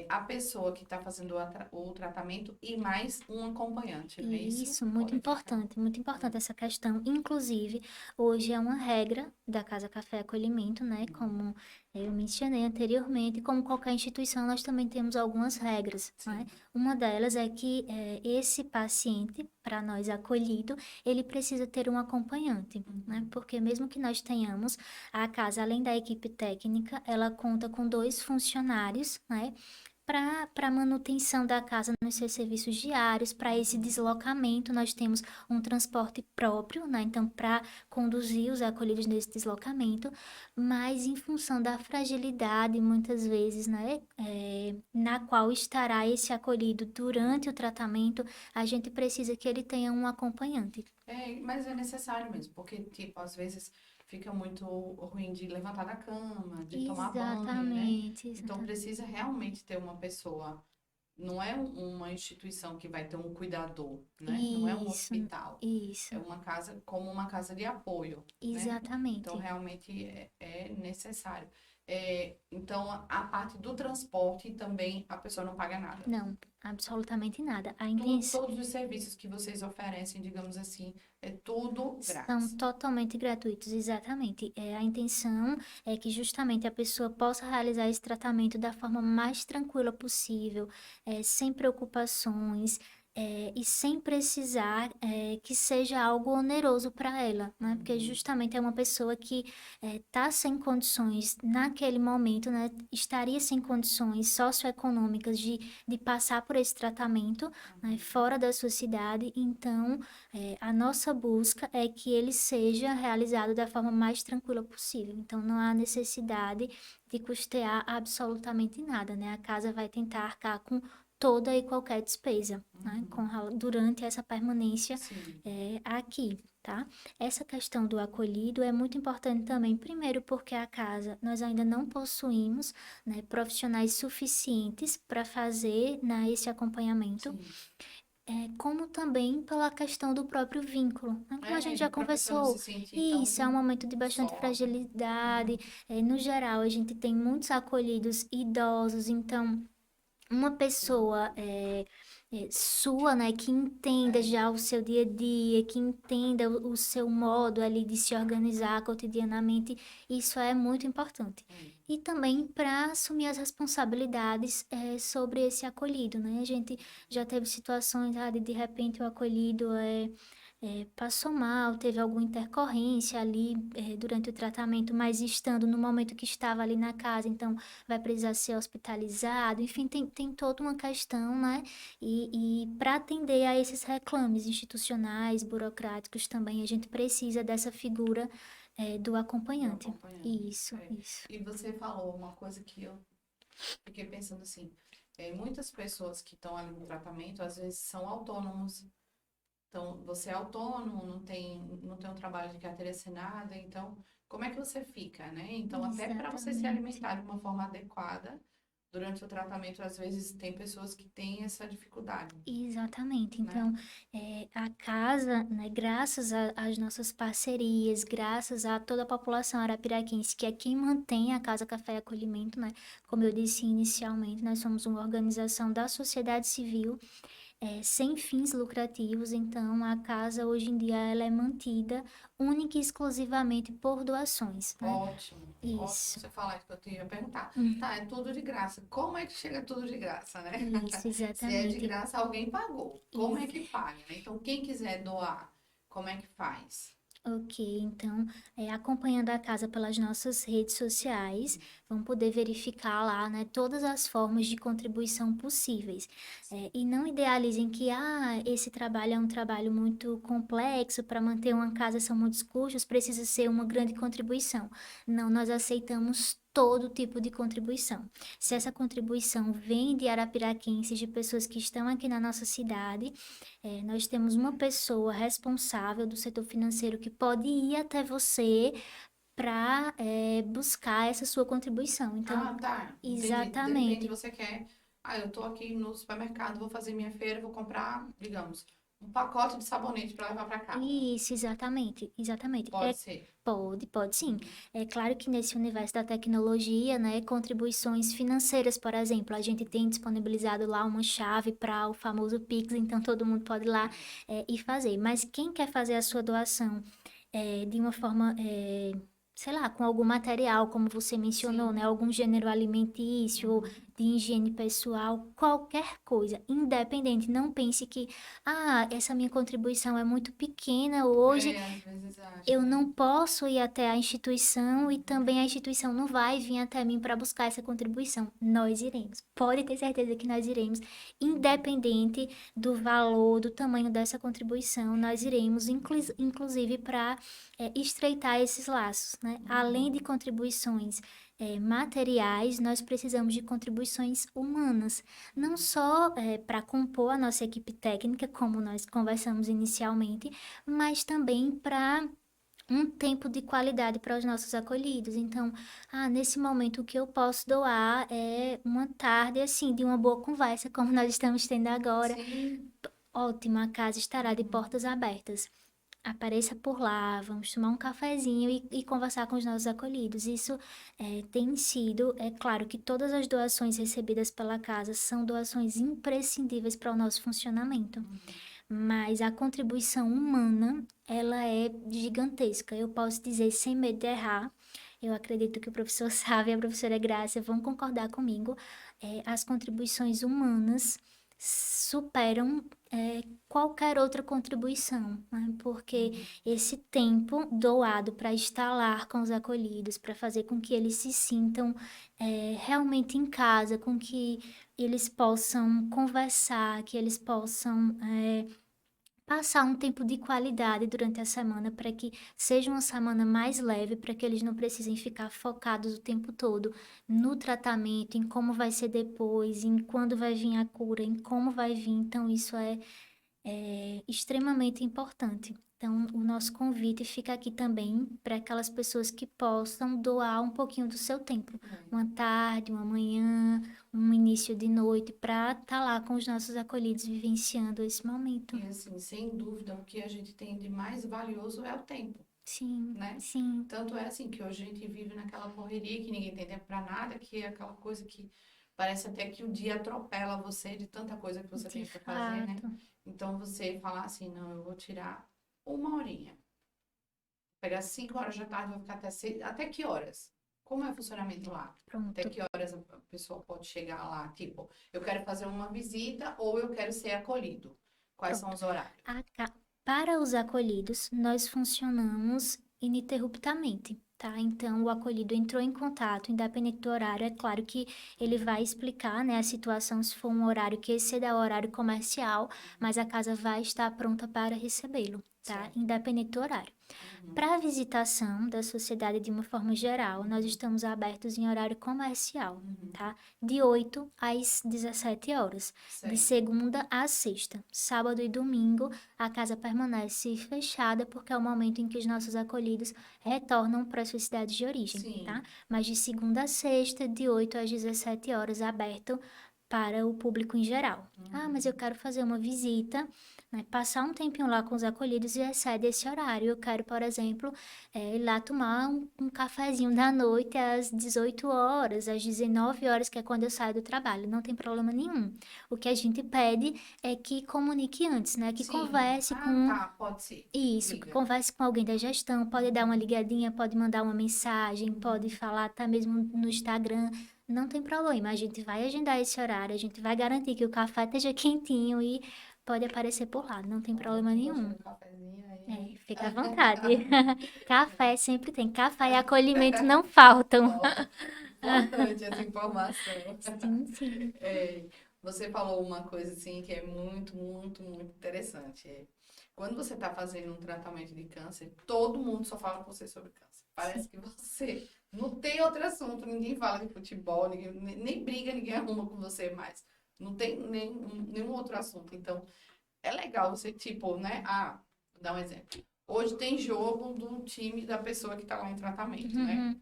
Speaker 2: a pessoa que está fazendo o tratamento e mais um acompanhante, não é isso?
Speaker 3: Isso,
Speaker 2: Podem ficar.
Speaker 3: muito importante essa questão. Inclusive, hoje é uma regra da Casa Café Acolhimento, né? Como eu mencionei anteriormente, como qualquer instituição, nós também temos algumas regras, né?
Speaker 2: Sim.
Speaker 3: Uma delas é que esse paciente para nós acolhido, ele precisa ter um acompanhante, né? Porque mesmo que nós tenhamos a casa, além da equipe técnica, ela conta com 2 funcionários, né? Para manutenção da casa nos seus serviços diários, para esse deslocamento, nós temos um transporte próprio, né? Então, para conduzir os acolhidos nesse deslocamento, mas em função da fragilidade, muitas vezes, né? Na qual estará esse acolhido durante o tratamento, a gente precisa que ele tenha um acompanhante.
Speaker 2: Mas é necessário mesmo, porque, tipo, às vezes fica muito ruim de levantar da cama, de tomar banho, né?
Speaker 3: Exatamente,
Speaker 2: Então
Speaker 3: exatamente.
Speaker 2: precisa realmente ter uma pessoa. Não é uma instituição que vai ter um cuidador, né? Não é um
Speaker 3: Isso,
Speaker 2: hospital.
Speaker 3: isso,
Speaker 2: É uma casa como uma casa de apoio, né? Então
Speaker 3: exatamente.
Speaker 2: realmente é necessário. Então a parte do transporte também a pessoa não paga nada.
Speaker 3: Não, absolutamente nada. A intenção
Speaker 2: Todos os serviços que vocês oferecem, digamos assim, é tudo
Speaker 3: são
Speaker 2: grátis.
Speaker 3: totalmente gratuitos, exatamente. A intenção é que justamente a pessoa possa realizar esse tratamento da forma mais tranquila possível, sem preocupações, e sem precisar, que seja algo oneroso para ela, né? Porque justamente é uma pessoa que está sem condições naquele momento, né? Estaria sem condições socioeconômicas de passar por esse tratamento, né? Fora da sua cidade, então. A nossa busca é que ele seja realizado da forma mais tranquila possível. Então, não há necessidade de custear absolutamente nada, né? A casa vai tentar arcar com toda e qualquer despesa, né? Durante essa permanência
Speaker 2: Sim.
Speaker 3: aqui, tá? Essa questão do acolhido é muito importante também, primeiro porque a casa nós ainda não possuímos, né, profissionais suficientes para fazer, né, esse acompanhamento.
Speaker 2: Sim.
Speaker 3: Como também pela questão do próprio vínculo, né? Como a gente já
Speaker 2: Para a pessoa não se
Speaker 3: conversou,
Speaker 2: sentir tão
Speaker 3: isso é um momento de bastante
Speaker 2: só, né?
Speaker 3: fragilidade. No geral, a gente tem muitos acolhidos idosos, então uma pessoa sua, né, que entenda
Speaker 2: É.
Speaker 3: já o seu dia a dia, que entenda o seu modo ali de se organizar cotidianamente, isso é muito importante. E também para assumir as responsabilidades sobre esse acolhido, né? A gente já teve situações de repente o acolhido passou mal, teve alguma intercorrência ali durante o tratamento, mas estando no momento que estava ali na casa, então vai precisar ser hospitalizado, enfim, tem toda uma questão, né? E para atender a esses reclames institucionais, burocráticos também, a gente precisa dessa figura do
Speaker 2: Do
Speaker 3: acompanhante.
Speaker 2: acompanhante.
Speaker 3: Isso, isso.
Speaker 2: E você falou uma coisa que eu fiquei pensando assim, muitas pessoas que estão ali no tratamento, às vezes são autônomos. Então, você é autônomo, não tem um trabalho de carteira assinada, então, como é que você fica, né? Então, até para você se
Speaker 3: Exatamente.
Speaker 2: alimentar de uma forma adequada, durante o tratamento, às vezes tem pessoas que têm essa dificuldade,
Speaker 3: Exatamente.
Speaker 2: né?
Speaker 3: Então, a casa, né, graças às nossas parcerias, graças a toda a população arapiraquense, que é quem mantém a Casa Café e Acolhimento, né? Como eu disse inicialmente, nós somos uma organização da sociedade civil, sem fins lucrativos, então a casa hoje em dia ela é mantida única e exclusivamente por doações, né?
Speaker 2: Ótimo, ótimo
Speaker 3: Isso,
Speaker 2: você falar isso que eu tinha perguntar.
Speaker 3: Hum,
Speaker 2: Tá, é tudo de graça. Como é que chega tudo de graça, né?
Speaker 3: isso,
Speaker 2: Se é de
Speaker 3: exatamente.
Speaker 2: graça, alguém pagou. Como é que paga, né? Então, quem quiser doar, como é que faz?
Speaker 3: Ok, então, acompanhando a casa pelas nossas redes sociais, vão poder verificar lá, né, todas as formas de contribuição possíveis. E não idealizem que, esse trabalho é um trabalho muito complexo, para manter uma casa são muitos custos, precisa ser uma grande contribuição. Não, nós aceitamos todo tipo de contribuição. Se essa contribuição vem de arapiraquenses, de pessoas que estão aqui na nossa cidade, nós temos uma pessoa responsável do setor financeiro que pode ir até você para buscar essa sua contribuição. Então,
Speaker 2: Ah, tá. Entendi. De repente
Speaker 3: exatamente.
Speaker 2: você quer. Ah, eu tô aqui no supermercado, vou fazer minha feira, vou comprar, digamos, um pacote de sabonete para levar para casa.
Speaker 3: Isso, exatamente, exatamente.
Speaker 2: Pode ser.
Speaker 3: Pode sim.
Speaker 2: Uhum.
Speaker 3: É claro que nesse universo da tecnologia, né, contribuições financeiras, por exemplo, a gente tem disponibilizado lá uma chave para o famoso Pix, então todo mundo pode ir lá e fazer. Mas quem quer fazer a sua doação de uma forma, sei lá, com algum material, como você mencionou,
Speaker 2: Sim.
Speaker 3: né, algum gênero alimentício, ou de higiene pessoal, qualquer coisa, independente. Não pense que, essa minha contribuição é muito pequena hoje,
Speaker 2: Às vezes acho,
Speaker 3: eu
Speaker 2: né?
Speaker 3: não posso ir até a instituição e também a instituição não vai vir até mim para buscar essa contribuição. Nós iremos. Pode ter certeza que nós iremos, independente do valor, do tamanho dessa contribuição, nós iremos, inclusive, para estreitar esses laços, né? Além de contribuições materiais, nós precisamos de contribuições humanas, não só para compor a nossa equipe técnica, como nós conversamos inicialmente, mas também para um tempo de qualidade para os nossos acolhidos. Então, nesse momento o que eu posso doar é uma tarde, assim, de uma boa conversa, como nós estamos tendo agora.
Speaker 2: Sim.
Speaker 3: Ótimo, a casa estará de portas abertas. Apareça por lá, vamos tomar um cafezinho e conversar com os nossos acolhidos. Isso tem sido, é claro que todas as doações recebidas pela casa são doações imprescindíveis para o nosso funcionamento. Mas a contribuição humana, ela é gigantesca. Eu posso dizer sem medo de errar. Eu acredito que o professor Sávio e a professora Grácia vão concordar comigo. As contribuições humanas superam qualquer outra contribuição, né? Porque esse tempo doado para estar lá com os acolhidos, para fazer com que eles se sintam realmente em casa, com que eles possam conversar, que eles possam passar um tempo de qualidade durante a semana para que seja uma semana mais leve, para que eles não precisem ficar focados o tempo todo no tratamento, em como vai ser depois, em quando vai vir a cura, em como vai vir. Então, isso é extremamente importante. Então, o nosso convite fica aqui também para aquelas pessoas que possam doar um pouquinho do seu tempo. Uma tarde, uma manhã, um início de noite, para estar lá com os nossos acolhidos vivenciando esse momento.
Speaker 2: E assim, sem dúvida, o que a gente tem de mais valioso é o tempo,
Speaker 3: Sim,
Speaker 2: né?
Speaker 3: sim,
Speaker 2: Tanto é assim que hoje a gente vive naquela correria que ninguém tem tempo pra nada, que é aquela coisa que parece até que o dia atropela você de tanta coisa que você
Speaker 3: de
Speaker 2: tem pra fazer, né?
Speaker 3: fato.
Speaker 2: Então você falar assim, não, eu vou tirar uma horinha. Pegar 5 horas da tarde, vou ficar até 6, até que horas? Como é o funcionamento lá? Até
Speaker 3: Pronto.
Speaker 2: que horas a pessoa pode chegar lá? Tipo, eu quero fazer uma visita ou eu quero ser acolhido. Quais são
Speaker 3: Pronto.
Speaker 2: os horários?
Speaker 3: Para os acolhidos, nós funcionamos ininterruptamente, tá? Então, o acolhido entrou em contato, independente do horário, é claro que ele vai explicar, né, a situação se for um horário que exceda o horário comercial, mas a casa vai estar pronta para recebê-lo, tá?
Speaker 2: Certo.
Speaker 3: Independente do horário.
Speaker 2: Uhum.
Speaker 3: Para a visitação da sociedade de uma forma geral, nós estamos abertos em horário comercial, tá? De 8 às 17 horas, de
Speaker 2: Certo.
Speaker 3: segunda a sexta. Sábado e domingo, a casa permanece fechada porque é o momento em que os nossos acolhidos retornam para suas cidades de origem,
Speaker 2: Sim.
Speaker 3: tá? Mas de segunda a sexta, de 8 às 17 horas, aberto para o público em geral. Mas eu quero fazer uma visita, né, passar um tempinho lá com os acolhidos e excede esse horário. Eu quero, por exemplo, ir lá tomar um cafezinho da noite às 18 horas, às 19 horas, que é quando eu saio do trabalho. Não tem problema nenhum. O que a gente pede é que comunique antes, né? Que
Speaker 2: Sim.
Speaker 3: converse com...
Speaker 2: Tá, pode ser.
Speaker 3: Isso,
Speaker 2: Liga.
Speaker 3: converse com alguém da gestão, pode dar uma ligadinha, pode mandar uma mensagem, pode falar até mesmo no Instagram, não tem problema, a gente vai agendar esse horário, a gente vai garantir que o café esteja quentinho e pode aparecer por lá, não tem problema nenhum.
Speaker 2: Um cafezinho aí.
Speaker 3: Fica à vontade. Café sempre tem, café e acolhimento não faltam.
Speaker 2: Importante essa informação.
Speaker 3: Sim, sim.
Speaker 2: Você falou uma coisa assim que é muito, muito, muito interessante. Quando você está fazendo um tratamento de câncer, todo mundo só fala com você sobre câncer. Parece que você não tem outro assunto, ninguém fala de futebol, ninguém, nem briga, ninguém arruma com você mais. Não tem nenhum outro assunto. Então, é legal você, tipo, né? Vou dar um exemplo. Hoje tem jogo do time da pessoa que está lá em tratamento, né?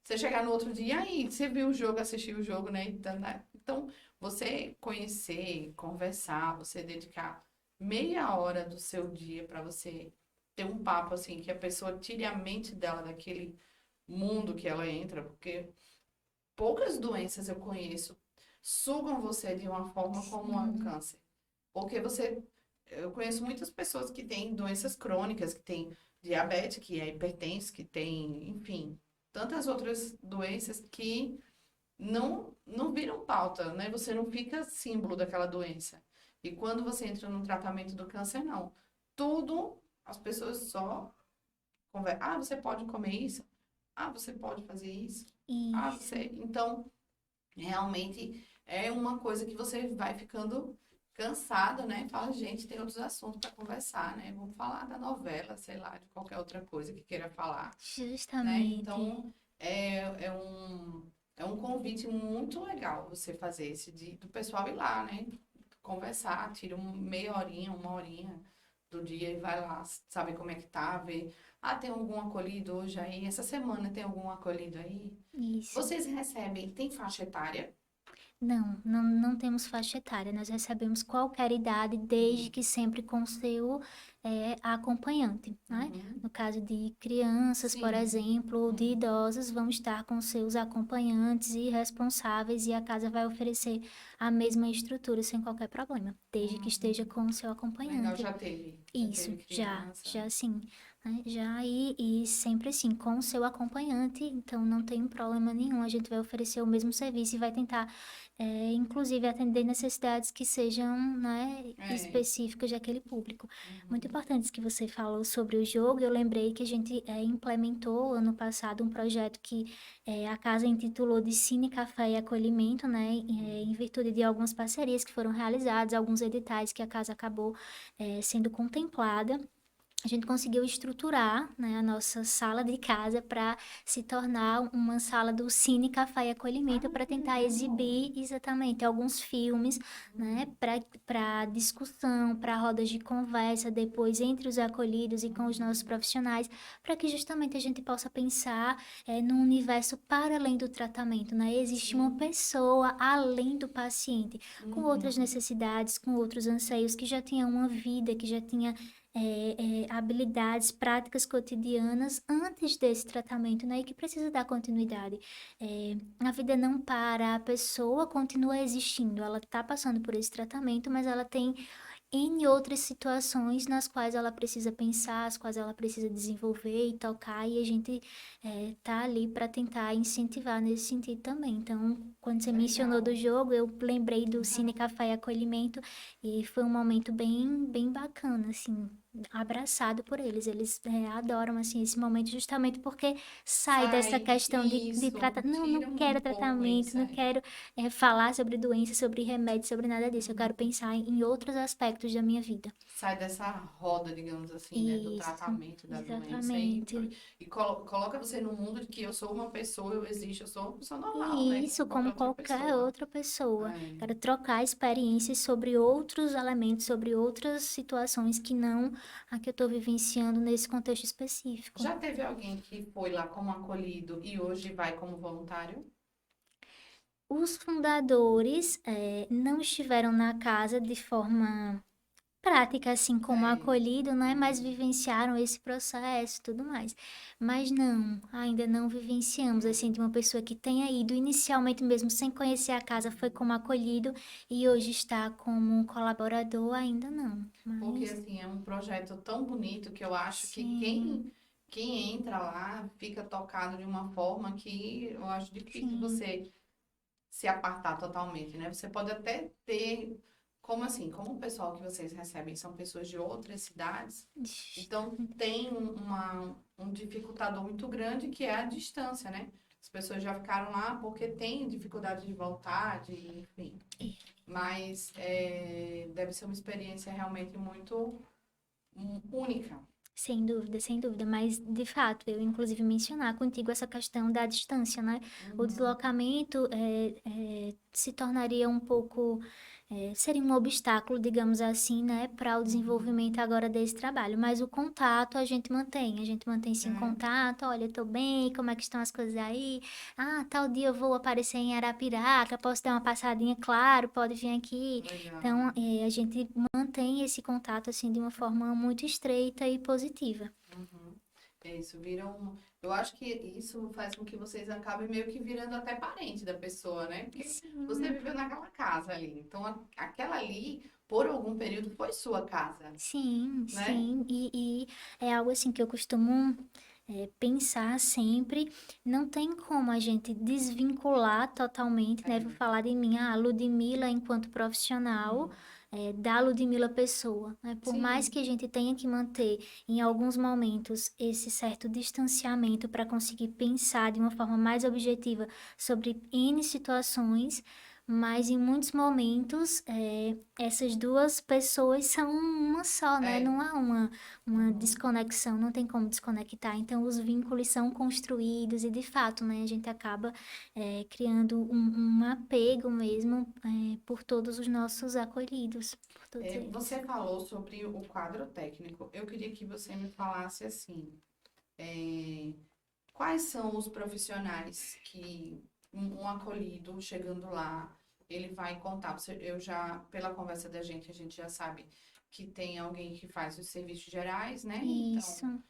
Speaker 2: Você chegar no outro dia, aí, você viu o jogo, assistiu o jogo, né? Então, você conhecer, conversar, você dedicar meia hora do seu dia para você ter um papo, assim, que a pessoa tire a mente dela daquele mundo que ela entra, porque poucas doenças eu conheço sugam você de uma forma como o câncer. Porque eu conheço muitas pessoas que têm doenças crônicas, que têm diabetes, que é hipertenso, que tem, enfim, tantas outras doenças que não viram pauta, né? Você não fica símbolo daquela doença. E quando você entra no tratamento do câncer, não. Tudo, as pessoas só conversam. Ah, você pode comer isso? Ah, você pode fazer isso? Ah,
Speaker 3: Isso.
Speaker 2: você... Então, realmente é uma coisa que você vai ficando cansado, né? Fala, gente, tem outros assuntos para conversar, né? Vamos falar da novela, sei lá, de qualquer outra coisa que queira falar, né?
Speaker 3: Justamente.
Speaker 2: Então, é um convite muito legal você fazer esse do pessoal ir lá, né? Conversar, tira meia horinha, uma horinha do dia e vai lá, saber como é que tá, ver. Ah, tem algum acolhido hoje aí? Essa semana tem algum acolhido aí?
Speaker 3: Isso.
Speaker 2: Vocês recebem, tem faixa etária?
Speaker 3: Não temos faixa etária, nós recebemos qualquer idade, desde que sempre com seu acompanhante, né?
Speaker 2: Uhum.
Speaker 3: No caso de crianças, por
Speaker 2: Sim.
Speaker 3: exemplo, ou de
Speaker 2: Uhum.
Speaker 3: idosos, vão estar com seus acompanhantes e responsáveis, e a casa vai oferecer a mesma estrutura sem qualquer problema, desde que esteja
Speaker 2: Uhum.
Speaker 3: com o seu
Speaker 2: Legal,
Speaker 3: acompanhante.
Speaker 2: já
Speaker 3: Isso,
Speaker 2: teve criança.
Speaker 3: já sim, né? Já e sempre assim, com o seu acompanhante, então não tem problema nenhum, a gente vai oferecer o mesmo serviço e vai tentar, inclusive, atender necessidades que sejam, né,
Speaker 2: É.
Speaker 3: específicas daquele público. Muito
Speaker 2: Uhum.
Speaker 3: importante isso que você falou sobre o jogo, eu lembrei que a gente implementou ano passado um projeto que a casa intitulou de Cine, Café e Acolhimento, né, em virtude de algumas parcerias que foram realizadas, alguns editais que a casa acabou sendo contemplada. A gente conseguiu estruturar, né, a nossa sala de casa para se tornar uma sala do Cine, Café e Acolhimento
Speaker 2: Ah,
Speaker 3: para
Speaker 2: que
Speaker 3: tentar
Speaker 2: legal.
Speaker 3: exibir exatamente alguns filmes, né, para discussão, para rodas de conversa depois entre os acolhidos e com os nossos profissionais, para que justamente a gente possa pensar num universo para além do tratamento, né? Existe uma
Speaker 2: Sim.
Speaker 3: pessoa além do paciente, com outras
Speaker 2: Uhum.
Speaker 3: necessidades, com outros anseios, que já tinha uma vida, que já tinha habilidades, práticas cotidianas antes desse tratamento, né? E que precisa dar continuidade. A vida não para, a pessoa continua existindo, ela está passando por esse tratamento, mas ela tem N outras situações nas quais ela precisa pensar, as quais ela precisa desenvolver e tocar, e a gente tá ali para tentar incentivar nesse sentido também. Então, quando você mencionou do
Speaker 2: Legal.
Speaker 3: jogo, eu lembrei do Cine Café e Acolhimento, e foi um momento bem bacana, assim, abraçado por eles. Eles adoram, assim, esse momento justamente porque sai dessa
Speaker 2: Sai,
Speaker 3: questão de
Speaker 2: isso,
Speaker 3: tratar. Não
Speaker 2: tira um
Speaker 3: quero
Speaker 2: pouco
Speaker 3: tratamento,
Speaker 2: isso,
Speaker 3: não quero falar sobre doença, sobre remédio, sobre nada disso. Eu quero pensar em outros aspectos da minha vida.
Speaker 2: sai dessa roda, digamos assim, né, do
Speaker 3: Isso,
Speaker 2: tratamento da doença
Speaker 3: exatamente.
Speaker 2: e coloca você no mundo de que eu sou uma pessoa, eu existo, eu sou uma pessoa normal,
Speaker 3: E
Speaker 2: né, como
Speaker 3: isso
Speaker 2: qualquer
Speaker 3: como
Speaker 2: outra
Speaker 3: qualquer
Speaker 2: pessoa.
Speaker 3: outra pessoa.
Speaker 2: É.
Speaker 3: Quero trocar experiências sobre outros elementos, sobre outras situações que não a que eu estou vivenciando nesse contexto específico.
Speaker 2: Já teve alguém que foi lá como acolhido e hoje vai como voluntário?
Speaker 3: Os fundadores não estiveram na casa de forma prática, assim como
Speaker 2: É.
Speaker 3: acolhido, né? Mas
Speaker 2: Uhum.
Speaker 3: vivenciaram esse processo e tudo mais. Mas não, ainda não vivenciamos, assim, de uma pessoa que tenha ido inicialmente mesmo sem conhecer a casa, foi como acolhido e hoje está como um colaborador, ainda não.
Speaker 2: Porque,
Speaker 3: Mas,
Speaker 2: assim, é um projeto tão bonito que eu acho que
Speaker 3: sim,
Speaker 2: quem entra lá fica tocado de uma forma que eu acho difícil
Speaker 3: sim,
Speaker 2: você se apartar totalmente, né? Você pode até ter, como assim, como o pessoal que vocês recebem são pessoas de outras cidades, então tem um dificultador muito grande que é a distância, né? As pessoas já ficaram lá porque têm dificuldade de voltar, enfim. Mas deve ser uma experiência realmente muito única.
Speaker 3: sem dúvida, sem dúvida. Mas, de fato, eu inclusive mencionar contigo essa questão da distância, né? O
Speaker 2: Uhum,
Speaker 3: deslocamento se tornaria um pouco, seria um obstáculo, digamos assim, né, para o
Speaker 2: uhum.
Speaker 3: desenvolvimento agora desse trabalho. Mas o contato a gente mantém sim
Speaker 2: É,
Speaker 3: contato. Olha, eu tô bem, como é que estão as coisas aí? Ah, tal dia eu vou aparecer em Arapiraca, posso dar uma passadinha, claro, pode vir aqui.
Speaker 2: legal.
Speaker 3: Então, a gente mantém esse contato assim de uma forma muito estreita e positiva.
Speaker 2: Uhum. É isso, viram. Eu acho que isso faz com que vocês acabem meio que virando até parente da pessoa, né? Porque você
Speaker 3: Sim,
Speaker 2: viveu naquela casa ali. Então, aquela ali, por algum período, foi sua casa,
Speaker 3: sim,
Speaker 2: né?
Speaker 3: sim. E é algo assim que eu costumo pensar sempre, não tem como a gente desvincular totalmente, né? Vou falar de mim, a Ludmilla enquanto profissional, da Ludmilla pessoa, né? Por mais
Speaker 2: Sim.
Speaker 3: que a gente tenha que manter em alguns momentos esse certo distanciamento para conseguir pensar de uma forma mais objetiva sobre N situações, mas em muitos momentos essas duas pessoas são uma só, né?
Speaker 2: É.
Speaker 3: Não há uma desconexão, não tem como desconectar. Então, os vínculos são construídos e, de fato, né, a gente acaba criando um apego mesmo por todos os nossos acolhidos, por todos eles.
Speaker 2: Você falou sobre o quadro técnico. Eu queria que você me falasse assim, é, quais são os profissionais que um acolhido chegando lá, ele vai contar. Eu já, pela conversa da gente, a gente já sabe que tem alguém que faz os serviços gerais, né? Então,
Speaker 3: Isso,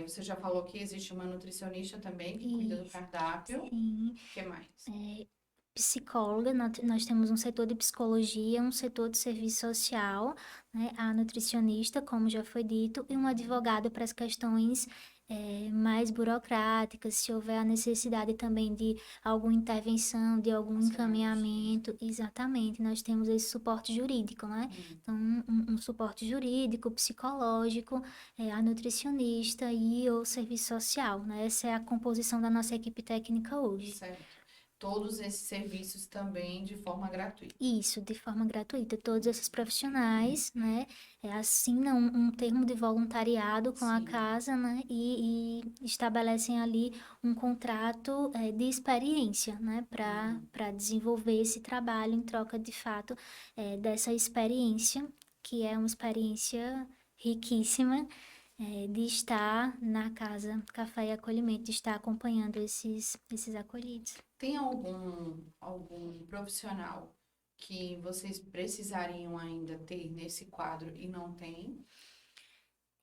Speaker 2: você já falou que existe uma nutricionista também que cuida do
Speaker 3: isso,
Speaker 2: cardápio.
Speaker 3: sim.
Speaker 2: O que mais?
Speaker 3: Psicóloga, nós temos um setor de psicologia, um setor de serviço social, né, a nutricionista, como já foi dito, e um advogado para as questões mais burocráticas, se houver a necessidade também de alguma intervenção, de algum
Speaker 2: Nacional de Justiça.
Speaker 3: encaminhamento, exatamente, nós temos esse suporte jurídico, né? Então, um suporte jurídico, psicológico, a nutricionista e o serviço social, né? Essa é a composição da nossa equipe técnica hoje.
Speaker 2: Certo. Todos esses serviços também de forma gratuita.
Speaker 3: Isso, de forma gratuita. Todos esses profissionais, né, assinam um termo de voluntariado com a
Speaker 2: Sim.
Speaker 3: casa, né, e estabelecem ali um contrato, de experiência, né, para desenvolver esse trabalho em troca, de fato, dessa experiência, que é uma experiência riquíssima, de estar na casa Café e Acolhimento, de estar acompanhando esses acolhidos.
Speaker 2: Tem algum profissional que vocês precisariam ainda ter nesse quadro e não tem?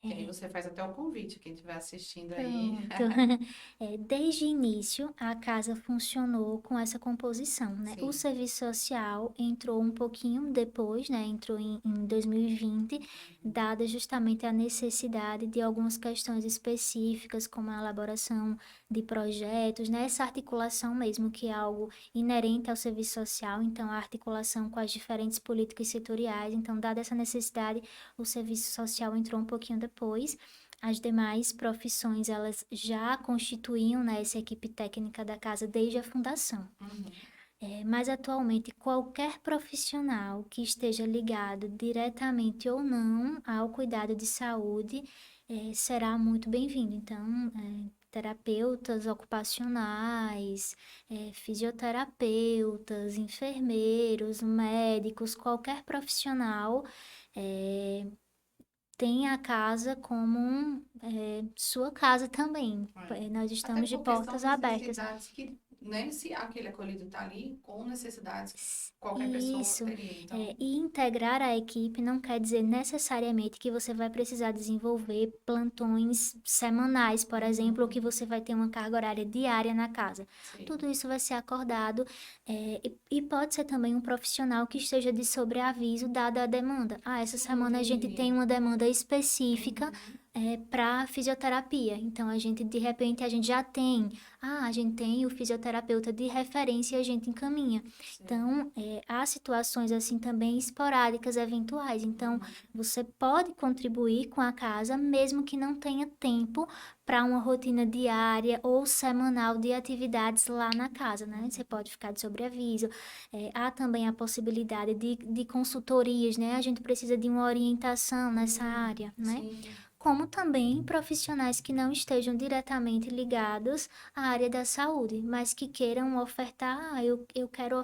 Speaker 2: Que aí você faz até o convite, quem estiver assistindo aí.
Speaker 3: Pronto. Desde o início, a casa funcionou com essa composição, né? O
Speaker 2: Sim.
Speaker 3: serviço social entrou um pouquinho depois, né? Entrou em 2020, dada justamente a necessidade de algumas questões específicas, como a elaboração de projetos, né? Essa articulação mesmo, que é algo inerente ao serviço social, então a articulação com as diferentes políticas setoriais. Então, dada essa necessidade, o serviço social entrou um pouquinho depois. As demais profissões, elas já constituíam, né, essa equipe técnica da casa desde a fundação. Mas atualmente, qualquer profissional que esteja ligado diretamente ou não ao cuidado de saúde será muito bem-vindo. Então, terapeutas ocupacionais, fisioterapeutas, enfermeiros, médicos, qualquer profissional tem a casa como sua casa também. Nós
Speaker 2: Até
Speaker 3: estamos de
Speaker 2: porque são
Speaker 3: portas abertas.
Speaker 2: necessidades que, né, se aquele acolhido está ali, com necessidades que qualquer pessoa
Speaker 3: Isso.
Speaker 2: teria. Então,
Speaker 3: E integrar a equipe não quer dizer necessariamente que você vai precisar desenvolver plantões semanais, por exemplo, ou que você vai ter uma carga horária diária na casa.
Speaker 2: sim.
Speaker 3: Tudo isso vai ser acordado e pode ser também um profissional que esteja de sobreaviso dada a demanda. Essa semana a gente tem uma demanda específica para fisioterapia. Então, de repente, a gente já tem. A gente tem o fisioterapeuta de referência e a gente encaminha. Então, há situações assim também esporádicas, eventuais. Então, você pode contribuir com a casa, mesmo que não tenha tempo para uma rotina diária ou semanal de atividades lá na casa, né? Você pode ficar de sobreaviso. Há também a possibilidade de consultorias, né? A gente precisa de uma orientação nessa área, né?
Speaker 2: Sim.
Speaker 3: Como também profissionais que não estejam diretamente ligados à área da saúde, mas que queiram ofertar, eu quero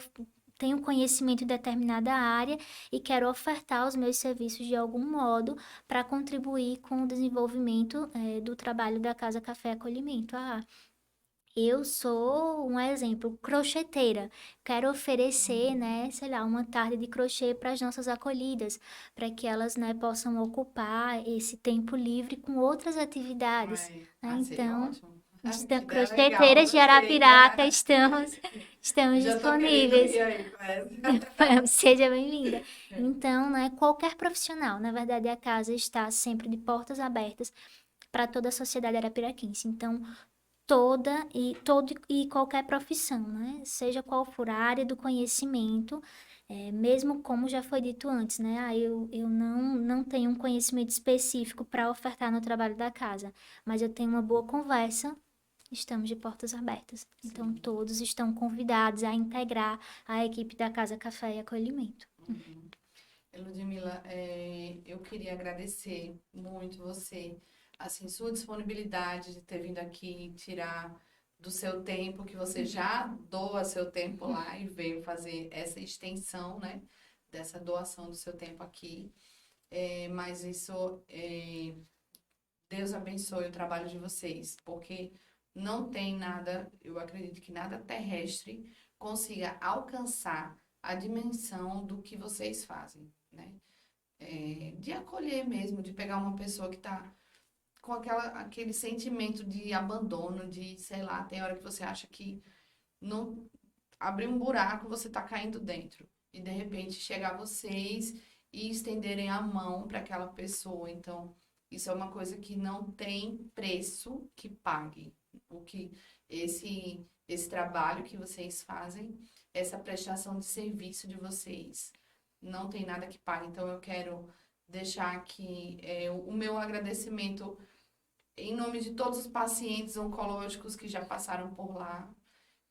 Speaker 3: tenho conhecimento em determinada área e quero ofertar os meus serviços de algum modo para contribuir com o desenvolvimento do trabalho da Casa Café Acolhimento. Eu sou um exemplo, crocheteira. Quero oferecer, né, sei lá, uma tarde de crochê para as nossas acolhidas, para que elas, né, possam ocupar esse tempo livre com outras atividades, né?
Speaker 2: Seria
Speaker 3: Então,
Speaker 2: ótimo. Que ideia legal,
Speaker 3: crocheteiras de
Speaker 2: gostei.
Speaker 3: Arapiraca, estamos
Speaker 2: Já tô querendo
Speaker 3: disponíveis.
Speaker 2: ir aí, mas...
Speaker 3: Seja bem-vinda. Então, né, qualquer profissional, na verdade, a casa está sempre de portas abertas para toda a sociedade arapiraquense. Então, todo e qualquer profissão, né? Seja qual for a área do conhecimento, mesmo como já foi dito antes, né? Eu não tenho um conhecimento específico para ofertar no trabalho da casa, mas eu tenho uma boa conversa, estamos de portas abertas. Então,
Speaker 2: Sim.
Speaker 3: todos estão convidados a integrar a equipe da Casa Café e Acolhimento.
Speaker 2: Ludmila, eu queria agradecer muito você, assim, sua disponibilidade de ter vindo aqui tirar do seu tempo, que você já doa seu tempo lá e veio fazer essa extensão, né, dessa doação do seu tempo aqui. Mas isso, Deus abençoe o trabalho de vocês, porque não tem nada, eu acredito que nada terrestre consiga alcançar a dimensão do que vocês fazem, né? De acolher mesmo, de pegar uma pessoa que está com aquele sentimento de abandono, de, sei lá, tem hora que você acha que não abrir um buraco, você está caindo dentro. E de repente chegar vocês e estenderem a mão para aquela pessoa. Então, isso é uma coisa que não tem preço que pague. O que esse trabalho que vocês fazem, essa prestação de serviço de vocês, não tem nada que pague. Então, eu quero deixar aqui o meu agradecimento em nome de todos os pacientes oncológicos que já passaram por lá,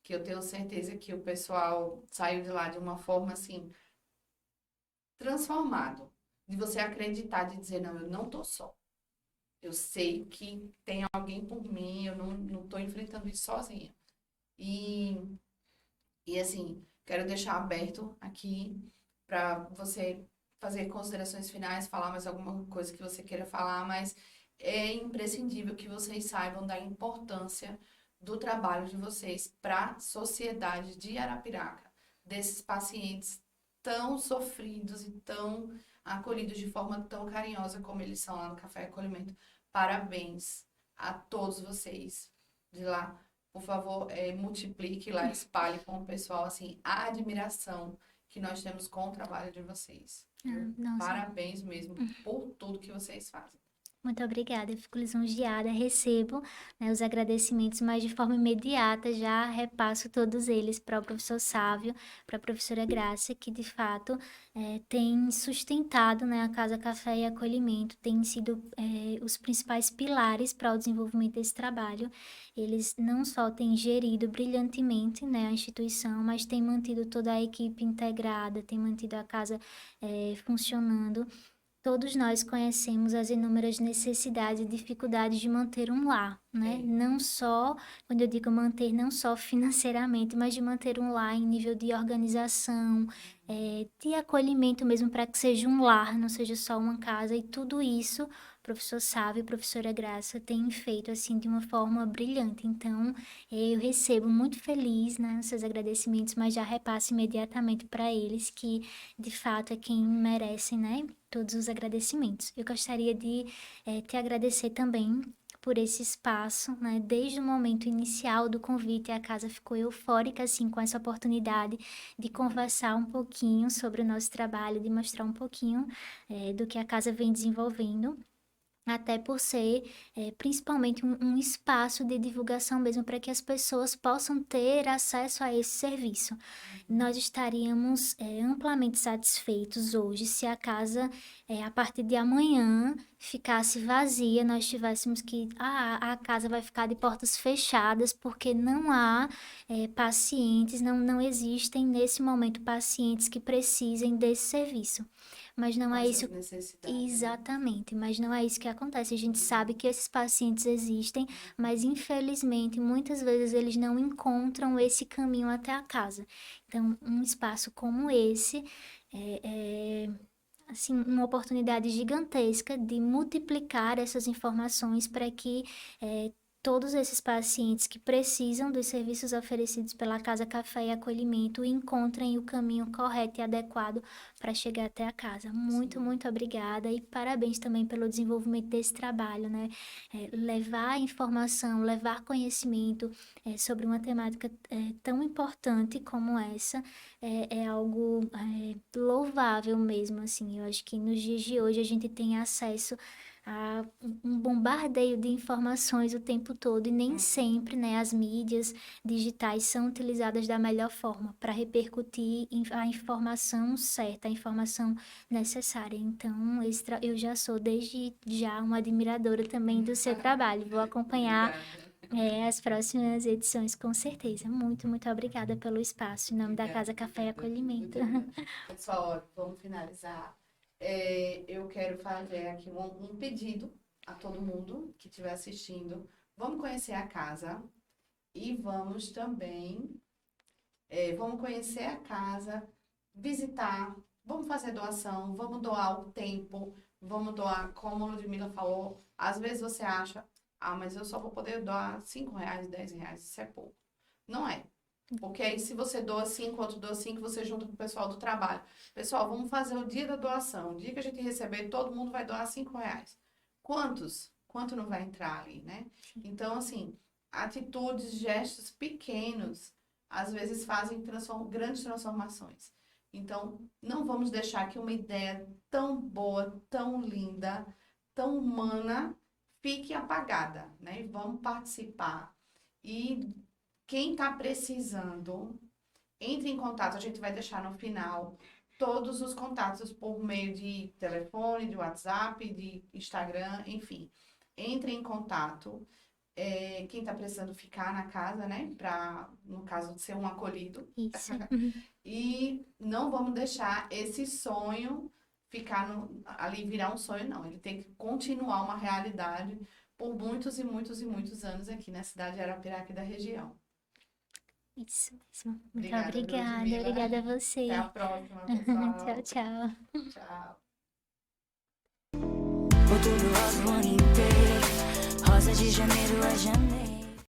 Speaker 2: que eu tenho certeza que o pessoal saiu de lá de uma forma assim transformado, de você acreditar, de dizer, não, eu não tô só. Eu sei que tem alguém por mim, eu não tô enfrentando isso sozinha. E, e assim, quero deixar aberto aqui para você fazer considerações finais, falar mais alguma coisa que você queira falar, mas é imprescindível que vocês saibam da importância do trabalho de vocês para a sociedade de Arapiraca, desses pacientes tão sofridos e tão acolhidos de forma tão carinhosa como eles são lá no Café Acolhimento. Parabéns a todos vocês de lá. Por favor, multiplique lá, espalhe com o pessoal, assim, a admiração que nós temos com o trabalho de vocês.
Speaker 3: Nossa.
Speaker 2: Parabéns mesmo por tudo que vocês fazem.
Speaker 3: Muito obrigada, eu fico lisonjeada, recebo, né, os agradecimentos, mas de forma imediata já repasso todos eles para o professor Sávio, para a professora Grácia, que de fato tem sustentado, né, a Casa Café e Acolhimento, tem sido os principais pilares para o desenvolvimento desse trabalho. Eles não só têm gerido brilhantemente, né, a instituição, mas têm mantido toda a equipe integrada, têm mantido a casa funcionando. Todos nós conhecemos as inúmeras necessidades e dificuldades de manter um lar, né? Não só, quando eu digo manter, não só financeiramente, mas de manter um lar em nível de organização, de acolhimento mesmo, para que seja um lar, não seja só uma casa. E tudo isso, o professor Sávio e a professora Graça têm feito, assim, de uma forma brilhante. Então, eu recebo muito feliz, né, os seus agradecimentos, mas já repasso imediatamente para eles, que de fato é quem merece, né, todos os agradecimentos. Eu gostaria de te agradecer também por esse espaço, né? Desde o momento inicial do convite, a casa ficou eufórica, assim, com essa oportunidade de conversar um pouquinho sobre o nosso trabalho, de mostrar um pouquinho do que a casa vem desenvolvendo. Até por ser principalmente um espaço de divulgação mesmo para que as pessoas possam ter acesso a esse serviço. Nós estaríamos amplamente satisfeitos hoje se a casa, a partir de amanhã, ficasse vazia, nós tivéssemos que, a casa vai ficar de portas fechadas porque não há pacientes, não existem nesse momento pacientes que precisem desse serviço. Mas não é isso. Exatamente, mas não é isso que acontece. A gente sabe que esses pacientes existem, mas infelizmente muitas vezes eles não encontram esse caminho até a casa. Então, um espaço como esse é assim, uma oportunidade gigantesca de multiplicar essas informações para que todos esses pacientes que precisam dos serviços oferecidos pela Casa Café e Acolhimento encontrem o caminho correto e adequado para chegar até a casa. Muito, muito obrigada e parabéns também pelo desenvolvimento desse trabalho, né? Levar informação, levar conhecimento sobre uma temática tão importante como essa é algo louvável mesmo, assim. Eu acho que nos dias de hoje a gente tem acesso há um bombardeio de informações o tempo todo e nem
Speaker 2: Hum.
Speaker 3: sempre, né, as mídias digitais são utilizadas da melhor forma para repercutir a informação certa, a informação necessária. Então, eu já sou desde já uma admiradora também do seu trabalho. Vou acompanhar
Speaker 2: Obrigada.
Speaker 3: as próximas edições, com certeza. Muito, muito obrigada pelo espaço. Em nome da Casa Café e Acolhimento.
Speaker 2: Pessoal, ó, vamos finalizar. Eu quero fazer aqui um pedido a todo mundo que estiver assistindo. Vamos conhecer a casa e vamos também, vamos conhecer a casa, visitar, vamos fazer doação, vamos doar o tempo, vamos doar, como a Ludmila falou, às vezes você acha, mas eu só vou poder doar R$ 5, R$ 10, isso é pouco. Não é. Porque aí se você doa 5, outro doa 5, você junta com o pessoal do trabalho. Pessoal, vamos fazer o dia da doação. O dia que a gente receber, todo mundo vai doar R$ 5. Quantos? Quanto não vai entrar ali, né? Então, assim, atitudes, gestos pequenos, às vezes fazem grandes transformações. Então, não vamos deixar que uma ideia tão boa, tão linda, tão humana, fique apagada, né? Vamos participar. E quem está precisando, entre em contato. A gente vai deixar no final todos os contatos por meio de telefone, de WhatsApp, de Instagram, enfim. Entre em contato. Quem está precisando ficar na casa, né? Para, no caso, ser um acolhido.
Speaker 3: Isso.
Speaker 2: E não vamos deixar esse sonho ficar ali virar um sonho, não. Ele tem que continuar uma realidade por muitos e muitos e muitos anos aqui na cidade de Arapiraca e da região.
Speaker 3: Isso mesmo. Muito
Speaker 2: Obrigada,
Speaker 3: obrigada.
Speaker 2: Ludmila.
Speaker 3: Obrigada a você.
Speaker 2: Até a próxima, pessoal.
Speaker 3: Tchau, tchau.
Speaker 2: Tchau.
Speaker 1: Outubro rosa o ano inteiro, rosa de janeiro a janeiro.